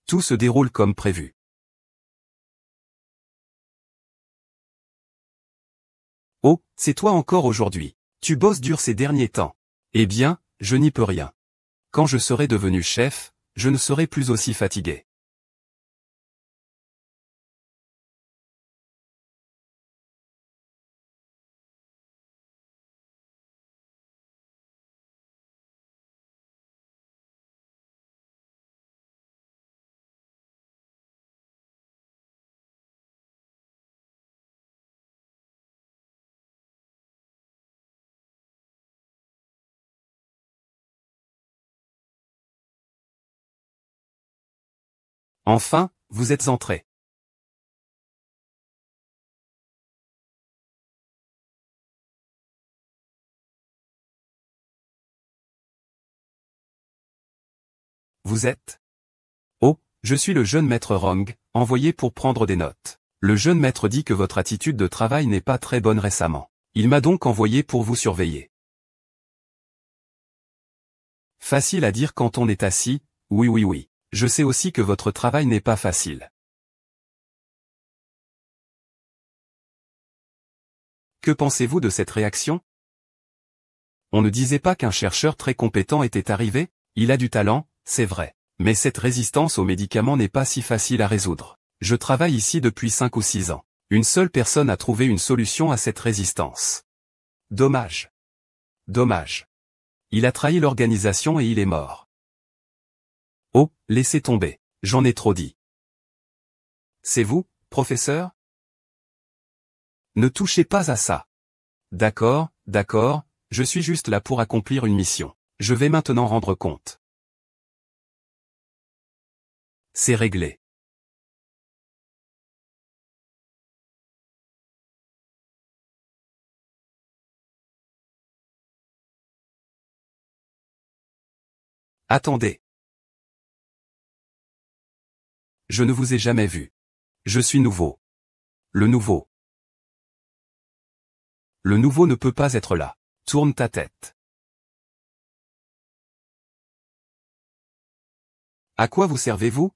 Tout se déroule comme prévu. Oh, c'est toi encore aujourd'hui. Tu bosses dur ces derniers temps. Eh bien, je n'y peux rien. Quand je serai devenu chef, je ne serai plus aussi fatigué. Enfin, vous êtes entré. Vous êtes? Oh, je suis le jeune maître Rong, envoyé pour prendre des notes. Le jeune maître dit que votre attitude de travail n'est pas très bonne récemment. Il m'a donc envoyé pour vous surveiller. Facile à dire quand on est assis, oui oui oui. Je sais aussi que votre travail n'est pas facile. Que pensez-vous de cette réaction? On ne disait pas qu'un chercheur très compétent était arrivé? Il a du talent, c'est vrai. Mais cette résistance aux médicaments n'est pas si facile à résoudre. Je travaille ici depuis 5 ou 6 ans. Une seule personne a trouvé une solution à cette résistance. Dommage. Dommage. Il a trahi l'organisation et il est mort. Oh, laissez tomber. J'en ai trop dit. C'est vous, professeur? Ne touchez pas à ça. D'accord, d'accord, je suis juste là pour accomplir une mission. Je vais maintenant rendre compte. C'est réglé. Attendez. Je ne vous ai jamais vu. Je suis nouveau. Le nouveau. Le nouveau ne peut pas être là. Tourne ta tête. À quoi vous servez-vous?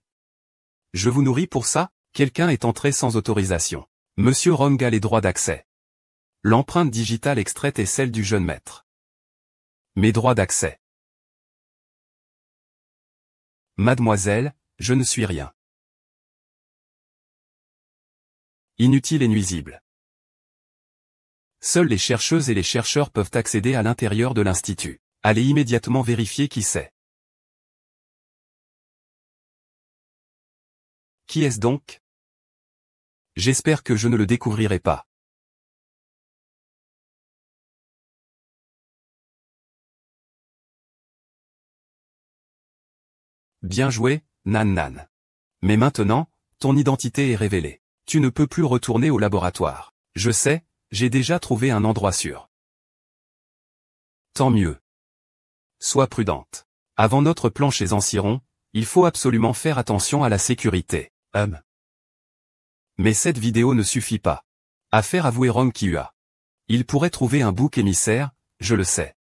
Je vous nourris pour ça? Quelqu'un est entré sans autorisation. Monsieur Rong a les droits d'accès. L'empreinte digitale extraite est celle du jeune maître. Mes droits d'accès. Mademoiselle, je ne suis rien. Inutile et nuisible. Seules les chercheuses et les chercheurs peuvent accéder à l'intérieur de l'Institut. Allez immédiatement vérifier qui c'est. Qui est-ce donc? J'espère que je ne le découvrirai pas. Bien joué, Nan Nan. Mais maintenant, ton identité est révélée. Tu ne peux plus retourner au laboratoire. Je sais, j'ai déjà trouvé un endroit sûr. Tant mieux. Sois prudente. Avant notre plan chez Anciron, il faut absolument faire attention à la sécurité. Mais cette vidéo ne suffit pas. Affaire avouée Rong Kihua. Il pourrait trouver un bouc émissaire, je le sais.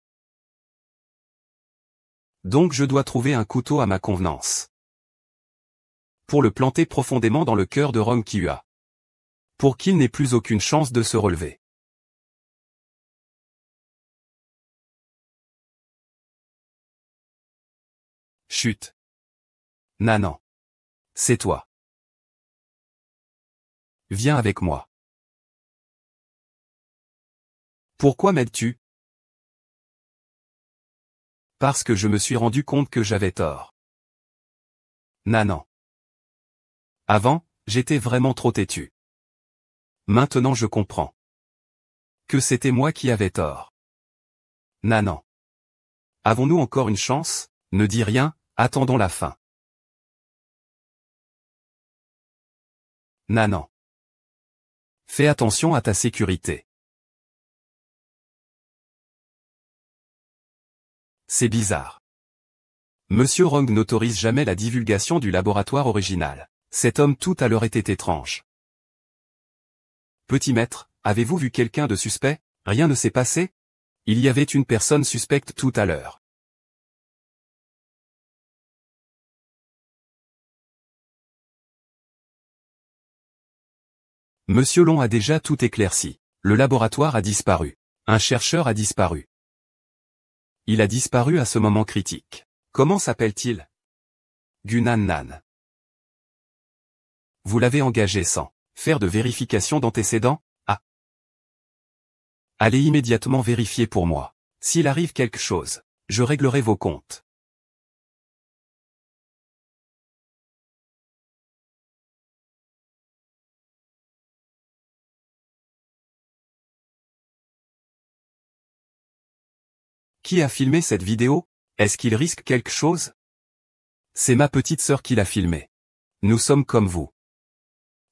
Donc je dois trouver un couteau à ma convenance. Pour le planter profondément dans le cœur de Rong Kihua. Pour qu'il n'ait plus aucune chance de se relever. Chut. Nanan. C'est toi. Viens avec moi. Pourquoi m'aides-tu? Parce que je me suis rendu compte que j'avais tort. Nanan. Avant, j'étais vraiment trop têtu. Maintenant je comprends. Que c'était moi qui avais tort. Nanan. Avons-nous encore une chance? Ne dis rien, attendons la fin. Nanan. Fais attention à ta sécurité. C'est bizarre. Monsieur Rong n'autorise jamais la divulgation du laboratoire original. Cet homme tout à l'heure était étrange. Petit maître, avez-vous vu quelqu'un de suspect? Rien ne s'est passé? Il y avait une personne suspecte tout à l'heure. Monsieur Long a déjà tout éclairci. Le laboratoire a disparu. Un chercheur a disparu. Il a disparu à ce moment critique. Comment s'appelle-t-il? Gunan Nan. Vous l'avez engagé sans faire de vérification d'antécédents? Ah. Allez immédiatement vérifier pour moi. S'il arrive quelque chose, je réglerai vos comptes. Qui a filmé cette vidéo? Est-ce qu'il risque quelque chose? C'est ma petite sœur qui l'a filmé. Nous sommes comme vous.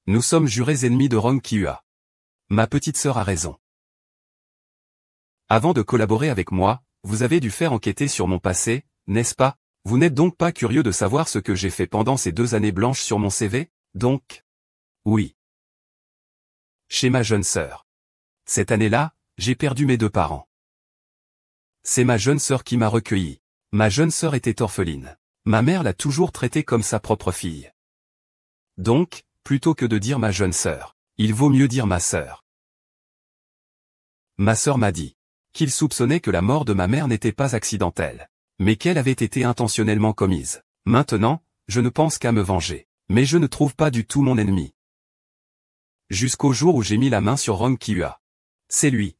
Nous sommes jurés ennemis de Rong Kihua. Ma petite sœur a raison. Avant de collaborer avec moi, vous avez dû faire enquêter sur mon passé, n'est-ce pas? Vous n'êtes donc pas curieux de savoir ce que j'ai fait pendant ces 2 années blanches sur mon CV? Donc? Oui. Chez ma jeune sœur. Cette année-là, j'ai perdu mes 2 parents. C'est ma jeune sœur qui m'a recueilli. Ma jeune sœur était orpheline. Ma mère l'a toujours traitée comme sa propre fille. Donc, plutôt que de dire ma jeune sœur, il vaut mieux dire ma sœur. Ma sœur m'a dit qu'il soupçonnait que la mort de ma mère n'était pas accidentelle, mais qu'elle avait été intentionnellement commise. Maintenant, je ne pense qu'à me venger. Mais je ne trouve pas du tout mon ennemi. Jusqu'au jour où j'ai mis la main sur Rong Kihua. C'est lui.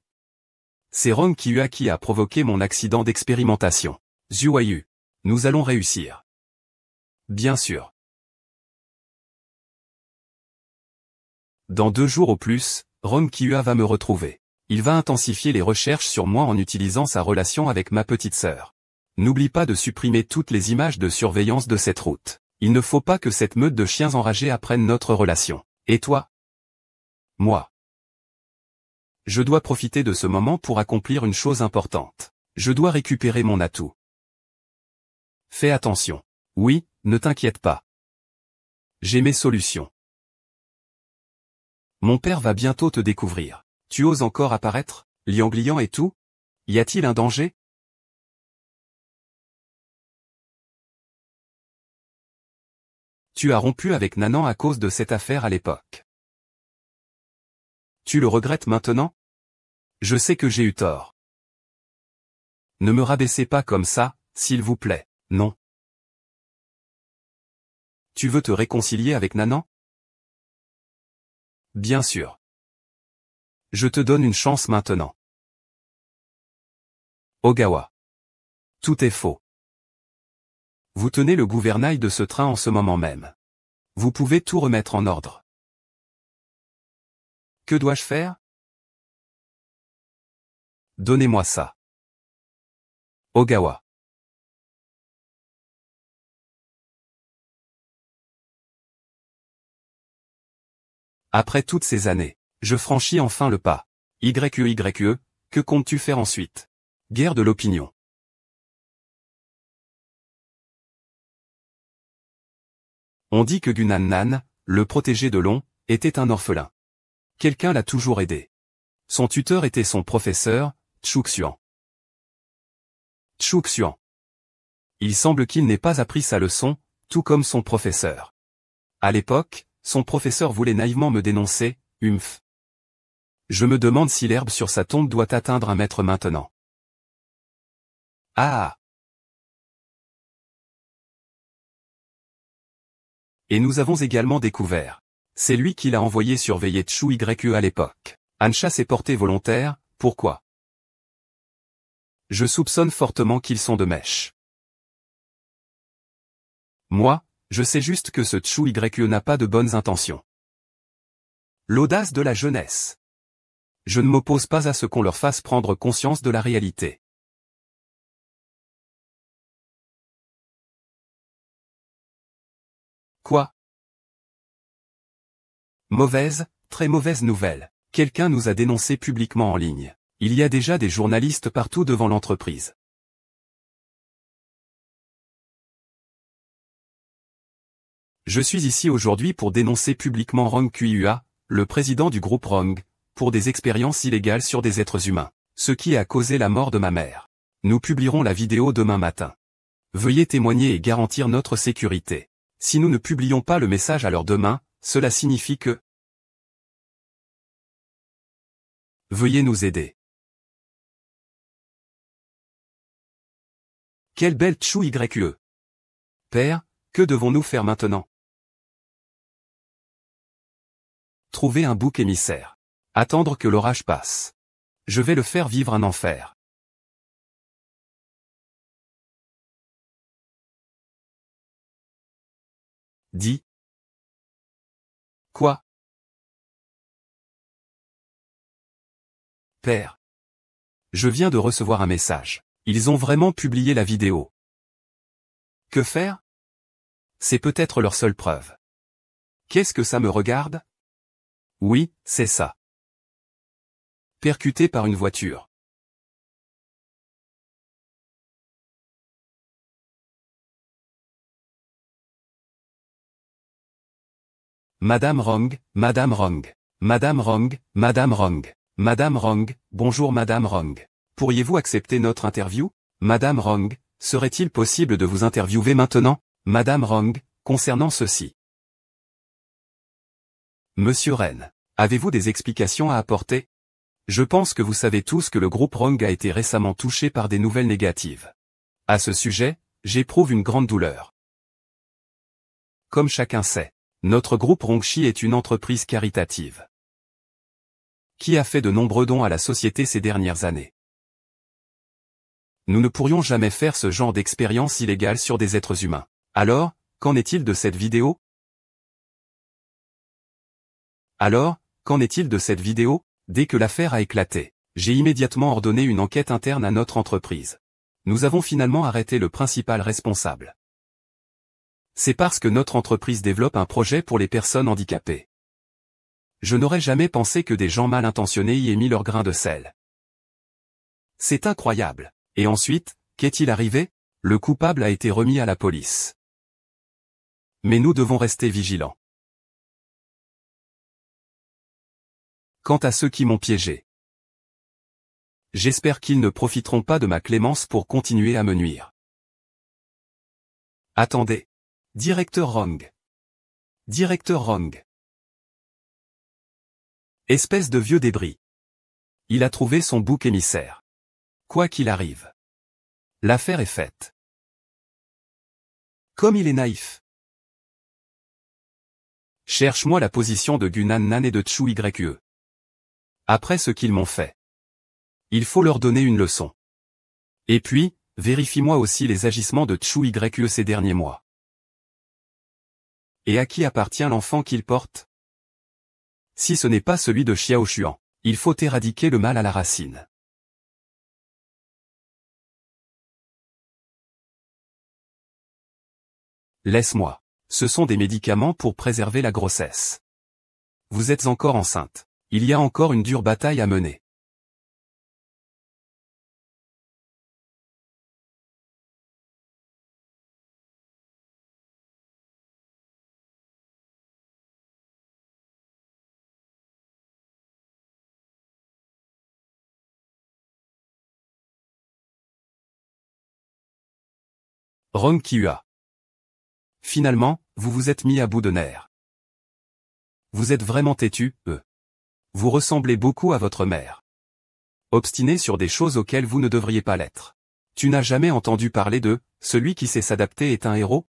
C'est Rong Kihua qui a provoqué mon accident d'expérimentation. Zhuayu. Nous allons réussir. Bien sûr. Dans 2 jours au plus, Rong Kihua va me retrouver. Il va intensifier les recherches sur moi en utilisant sa relation avec ma petite sœur. N'oublie pas de supprimer toutes les images de surveillance de cette route. Il ne faut pas que cette meute de chiens enragés apprenne notre relation. Et toi? Moi. Je dois profiter de ce moment pour accomplir une chose importante. Je dois récupérer mon atout. Fais attention. Oui, ne t'inquiète pas. J'ai mes solutions. Mon père va bientôt te découvrir. Tu oses encore apparaître, liant et tout? Y a-t-il un danger? Tu as rompu avec Nanan à cause de cette affaire à l'époque. Tu le regrettes maintenant? Je sais que j'ai eu tort. Ne me rabaissez pas comme ça, s'il vous plaît, non. Tu veux te réconcilier avec Nanan? Bien sûr. Je te donne une chance maintenant. Ogawa. Tout est faux. Vous tenez le gouvernail de ce train en ce moment même. Vous pouvez tout remettre en ordre. Que dois-je faire? Donnez-moi ça. Ogawa. Après toutes ces années, je franchis enfin le pas. YE, que comptes-tu faire ensuite? Guerre de l'opinion. On dit que Gunan-nan, le protégé de Long, était un orphelin. Quelqu'un l'a toujours aidé. Son tuteur était son professeur, Tchouxuan. Tchouxuan. Il semble qu'il n'ait pas appris sa leçon, tout comme son professeur. À l'époque, son professeur voulait naïvement me dénoncer, humph. Je me demande si l'herbe sur sa tombe doit atteindre 1 mètre maintenant. Ah! Et nous avons également découvert. C'est lui qui l'a envoyé surveiller Tchou YE à l'époque. Ansha s'est porté volontaire, pourquoi? Je soupçonne fortement qu'ils sont de mèche. Moi, je sais juste que ce Tchou YE n'a pas de bonnes intentions. L'audace de la jeunesse. Je ne m'oppose pas à ce qu'on leur fasse prendre conscience de la réalité. Quoi? Mauvaise, très mauvaise nouvelle. Quelqu'un nous a dénoncé publiquement en ligne. Il y a déjà des journalistes partout devant l'entreprise. Je suis ici aujourd'hui pour dénoncer publiquement Rong Qiyua, le président du groupe Rong, pour des expériences illégales sur des êtres humains, ce qui a causé la mort de ma mère. Nous publierons la vidéo demain matin. Veuillez témoigner et garantir notre sécurité. Si nous ne publions pas le message à l'heure demain, cela signifie que... Veuillez nous aider. Quelle belle Tchou YE. Père, que devons-nous faire maintenant? Trouver un bouc émissaire. Attendre que l'orage passe. Je vais le faire vivre un enfer. Dis. Quoi? Père. Je viens de recevoir un message. Ils ont vraiment publié la vidéo. Que faire? C'est peut-être leur seule preuve. Qu'est-ce que ça me regarde? Oui, c'est ça. Percuté par une voiture. Madame Rong, Madame Rong. Madame Rong, Madame Rong. Madame Rong, bonjour Madame Rong. Pourriez-vous accepter notre interview? Madame Rong, serait-il possible de vous interviewer maintenant? Madame Rong, concernant ceci. Monsieur Ren, avez-vous des explications à apporter? Je pense que vous savez tous que le groupe Rong a été récemment touché par des nouvelles négatives. À ce sujet, j'éprouve une grande douleur. Comme chacun sait, notre groupe Rongshi est une entreprise caritative qui a fait de nombreux dons à la société ces dernières années. Nous ne pourrions jamais faire ce genre d'expérience illégale sur des êtres humains. Alors, qu'en est-il de cette vidéo? Alors, qu'en est-il de cette vidéo? Dès que l'affaire a éclaté, j'ai immédiatement ordonné une enquête interne à notre entreprise. Nous avons finalement arrêté le principal responsable. C'est parce que notre entreprise développe un projet pour les personnes handicapées. Je n'aurais jamais pensé que des gens mal intentionnés y aient mis leur grain de sel. C'est incroyable. Et ensuite, qu'est-il arrivé? Le coupable a été remis à la police. Mais nous devons rester vigilants. Quant à ceux qui m'ont piégé, j'espère qu'ils ne profiteront pas de ma clémence pour continuer à me nuire. Attendez. Directeur Wrong. Directeur Wrong. Espèce de vieux débris. Il a trouvé son bouc émissaire. Quoi qu'il arrive, l'affaire est faite. Comme il est naïf. Cherche-moi la position de Gunan Nan et de Chu Yue. Après ce qu'ils m'ont fait, il faut leur donner une leçon. Et puis, vérifie-moi aussi les agissements de Chu Yue ces derniers mois. Et à qui appartient l'enfant qu'il porte? Si ce n'est pas celui de Xiao Xuan, il faut éradiquer le mal à la racine. Laisse-moi. Ce sont des médicaments pour préserver la grossesse. Vous êtes encore enceinte. Il y a encore une dure bataille à mener. Wrong Kihua. Finalement, vous vous êtes mis à bout de nerfs. Vous êtes vraiment têtu, Vous ressemblez beaucoup à votre mère. Obstiné sur des choses auxquelles vous ne devriez pas l'être. Tu n'as jamais entendu parler de « celui qui sait s'adapter est un héros » ?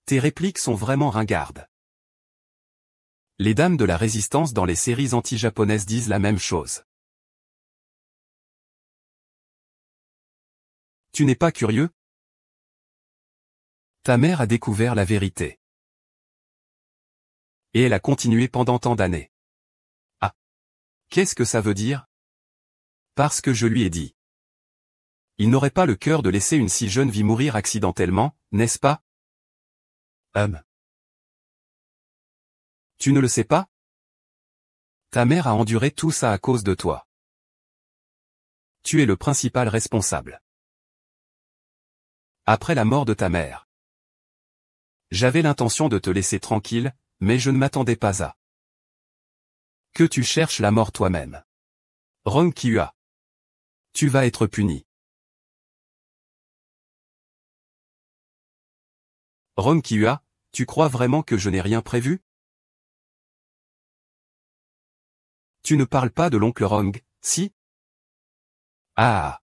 Tes répliques sont vraiment ringardes. Les dames de la résistance dans les séries anti-japonaises disent la même chose. Tu n'es pas curieux ? Ta mère a découvert la vérité. Et elle a continué pendant tant d'années. Ah. Qu'est-ce que ça veut dire ? Parce que je lui ai dit. Il n'aurait pas le cœur de laisser une si jeune vie mourir accidentellement, n'est-ce pas ? Tu ne le sais pas ? Ta mère a enduré tout ça à cause de toi. Tu es le principal responsable. Après la mort de ta mère. J'avais l'intention de te laisser tranquille, mais je ne m'attendais pas à. Que tu cherches la mort toi-même. Wrong Kihua. Tu vas être puni. Wrong Kihua, tu crois vraiment que je n'ai rien prévu ? Tu ne parles pas de l'oncle Wrong, si ? Ah.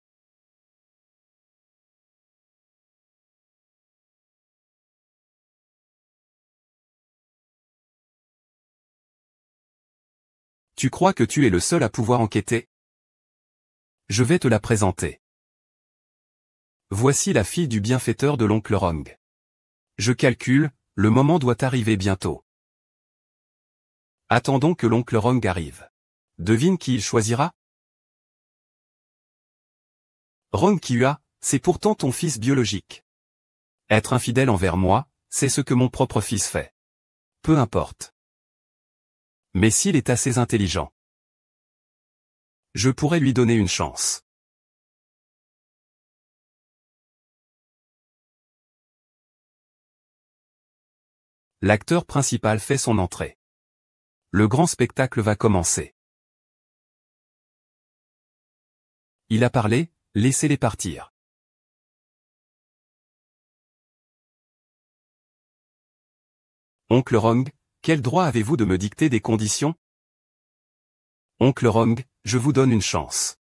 Tu crois que tu es le seul à pouvoir enquêter ? Je vais te la présenter. Voici la fille du bienfaiteur de l'oncle Wrong. Je calcule, le moment doit arriver bientôt. Attendons que l'oncle Wrong arrive. Devine qui il choisira ? Wrong Kihua, c'est pourtant ton fils biologique. Être infidèle envers moi, c'est ce que mon propre fils fait. Peu importe. Mais s'il est assez intelligent, je pourrais lui donner une chance. L'acteur principal fait son entrée. Le grand spectacle va commencer. Il a parlé, laissez-les partir. Oncle Wrong, quel droit avez-vous de me dicter des conditions ? Oncle Wrong, je vous donne une chance.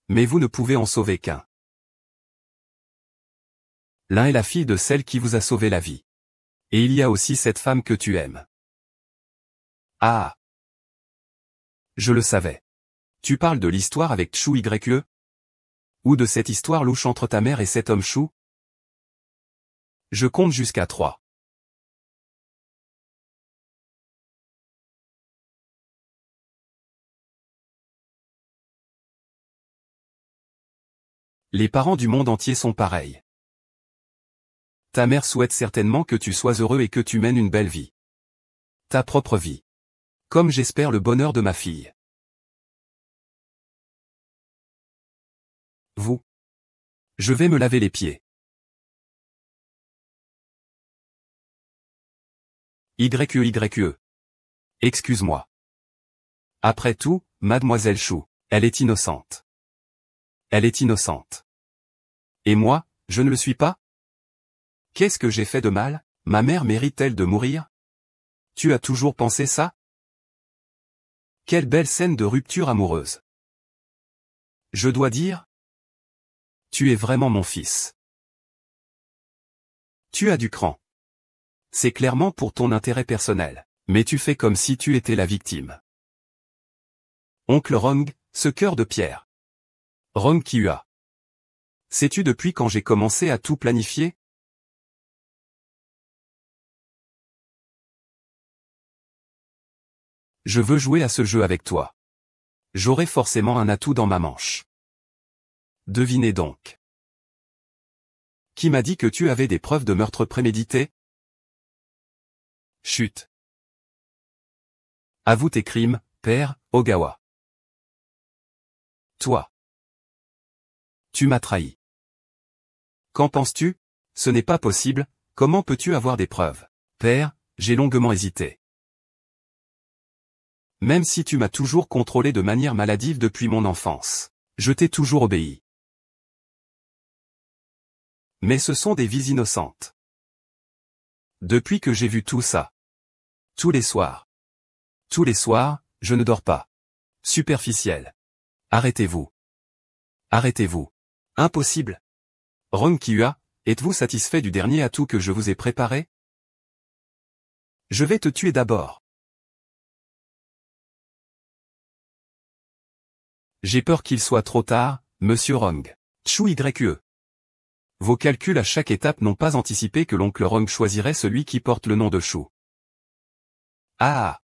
Mais vous ne pouvez en sauver qu'un. L'un est la fille de celle qui vous a sauvé la vie. Et il y a aussi cette femme que tu aimes. Ah. Je le savais. Tu parles de l'histoire avec Chu Yue ? Ou de cette histoire louche entre ta mère et cet homme chou ? Je compte jusqu'à 3. Les parents du monde entier sont pareils. Ta mère souhaite certainement que tu sois heureux et que tu mènes une belle vie. Ta propre vie. Comme j'espère le bonheur de ma fille. Vous. Je vais me laver les pieds. YE. Excuse-moi. Après tout, mademoiselle Chou, elle est innocente. Elle est innocente. Et moi, je ne le suis pas? Qu'est-ce que j'ai fait de mal? Ma mère mérite-t-elle de mourir? Tu as toujours pensé ça? Quelle belle scène de rupture amoureuse. Je dois dire? Tu es vraiment mon fils. Tu as du cran. C'est clairement pour ton intérêt personnel, mais tu fais comme si tu étais la victime. Oncle Rong, ce cœur de pierre. Rong Kihua. Sais-tu depuis quand j'ai commencé à tout planifier? Je veux jouer à ce jeu avec toi. J'aurai forcément un atout dans ma manche. Devinez donc. Qui m'a dit que tu avais des preuves de meurtre prémédité? Chut. Avoue tes crimes, père Ogawa. Toi. Tu m'as trahi. Qu'en penses-tu? Ce n'est pas possible, comment peux-tu avoir des preuves? Père, j'ai longuement hésité. Même si tu m'as toujours contrôlé de manière maladive depuis mon enfance, je t'ai toujours obéi. Mais ce sont des vies innocentes. Depuis que j'ai vu tout ça. Tous les soirs, je ne dors pas. Superficiel. Arrêtez-vous. Arrêtez-vous. Impossible. Rong Kihua, êtes-vous satisfait du dernier atout que je vous ai préparé? Je vais te tuer d'abord. J'ai peur qu'il soit trop tard, monsieur Rong. Chou YE. Vos calculs à chaque étape n'ont pas anticipé que l'oncle Rong choisirait celui qui porte le nom de Chou. Ah.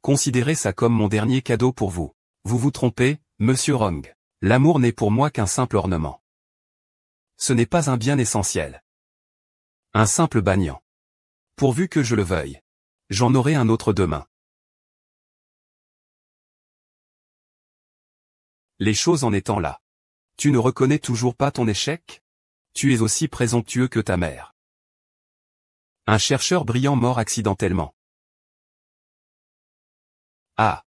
Considérez ça comme mon dernier cadeau pour vous. Vous vous trompez, monsieur Rong. L'amour n'est pour moi qu'un simple ornement. Ce n'est pas un bien essentiel. Un simple bagnant. Pourvu que je le veuille. J'en aurai un autre demain. Les choses en étant là. Tu ne reconnais toujours pas ton échec? Tu es aussi présomptueux que ta mère. Un chercheur brillant mort accidentellement. Ah.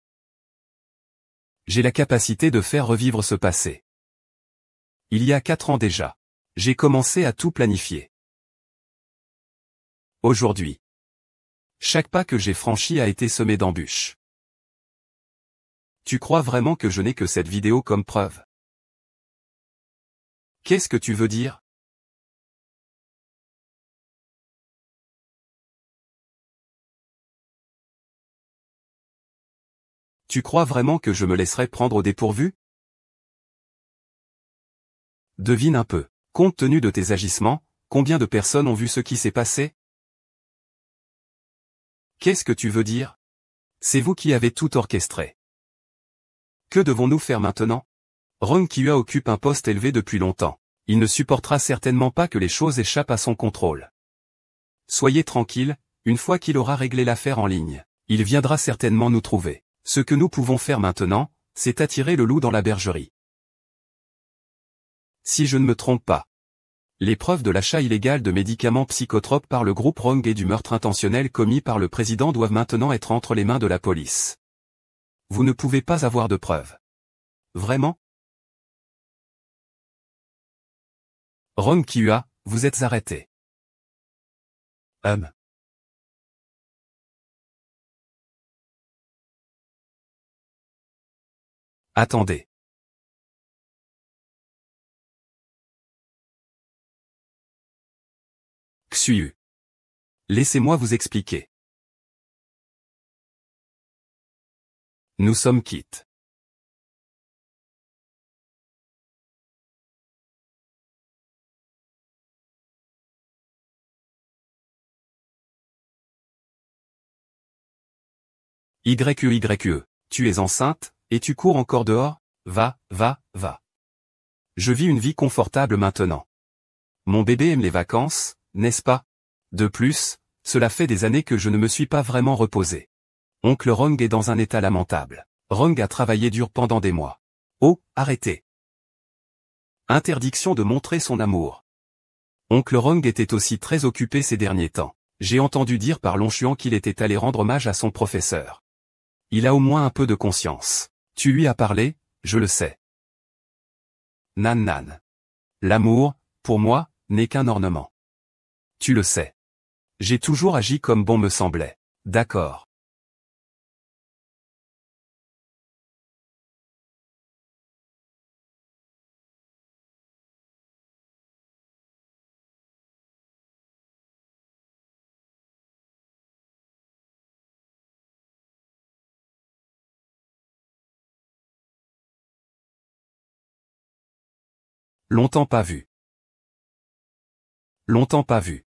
J'ai la capacité de faire revivre ce passé. Il y a 4 ans déjà. J'ai commencé à tout planifier. Aujourd'hui. Chaque pas que j'ai franchi a été semé d'embûches. Tu crois vraiment que je n'ai que cette vidéo comme preuve? Qu'est-ce que tu veux dire? Tu crois vraiment que je me laisserai prendre au dépourvu? Devine un peu. Compte tenu de tes agissements, combien de personnes ont vu ce qui s'est passé? Qu'est-ce que tu veux dire? C'est vous qui avez tout orchestré. Que devons-nous faire maintenant? Rong Kihua occupe un poste élevé depuis longtemps. Il ne supportera certainement pas que les choses échappent à son contrôle. Soyez tranquille, une fois qu'il aura réglé l'affaire en ligne, il viendra certainement nous trouver. Ce que nous pouvons faire maintenant, c'est attirer le loup dans la bergerie. Si je ne me trompe pas. Les preuves de l'achat illégal de médicaments psychotropes par le groupe Rong et du meurtre intentionnel commis par le président doivent maintenant être entre les mains de la police. Vous ne pouvez pas avoir de preuves. Vraiment? Rong Kihua, vous êtes arrêté. Attendez. Xiu. Laissez-moi vous expliquer. Nous sommes quittes. YE, tu es enceinte, et tu cours encore dehors? Va. Je vis une vie confortable maintenant. Mon bébé aime les vacances, n'est-ce pas? De plus, cela fait des années que je ne me suis pas vraiment reposé. Oncle Rong est dans un état lamentable. Rong a travaillé dur pendant des mois. Oh, arrêtez. Interdiction de montrer son amour. Oncle Rong était aussi très occupé ces derniers temps. J'ai entendu dire par Longchuan qu'il était allé rendre hommage à son professeur. Il a au moins un peu de conscience. Tu lui as parlé, je le sais. Nan nan. L'amour, pour moi, n'est qu'un ornement. Tu le sais. J'ai toujours agi comme bon me semblait. D'accord. Longtemps pas vu. Longtemps pas vu.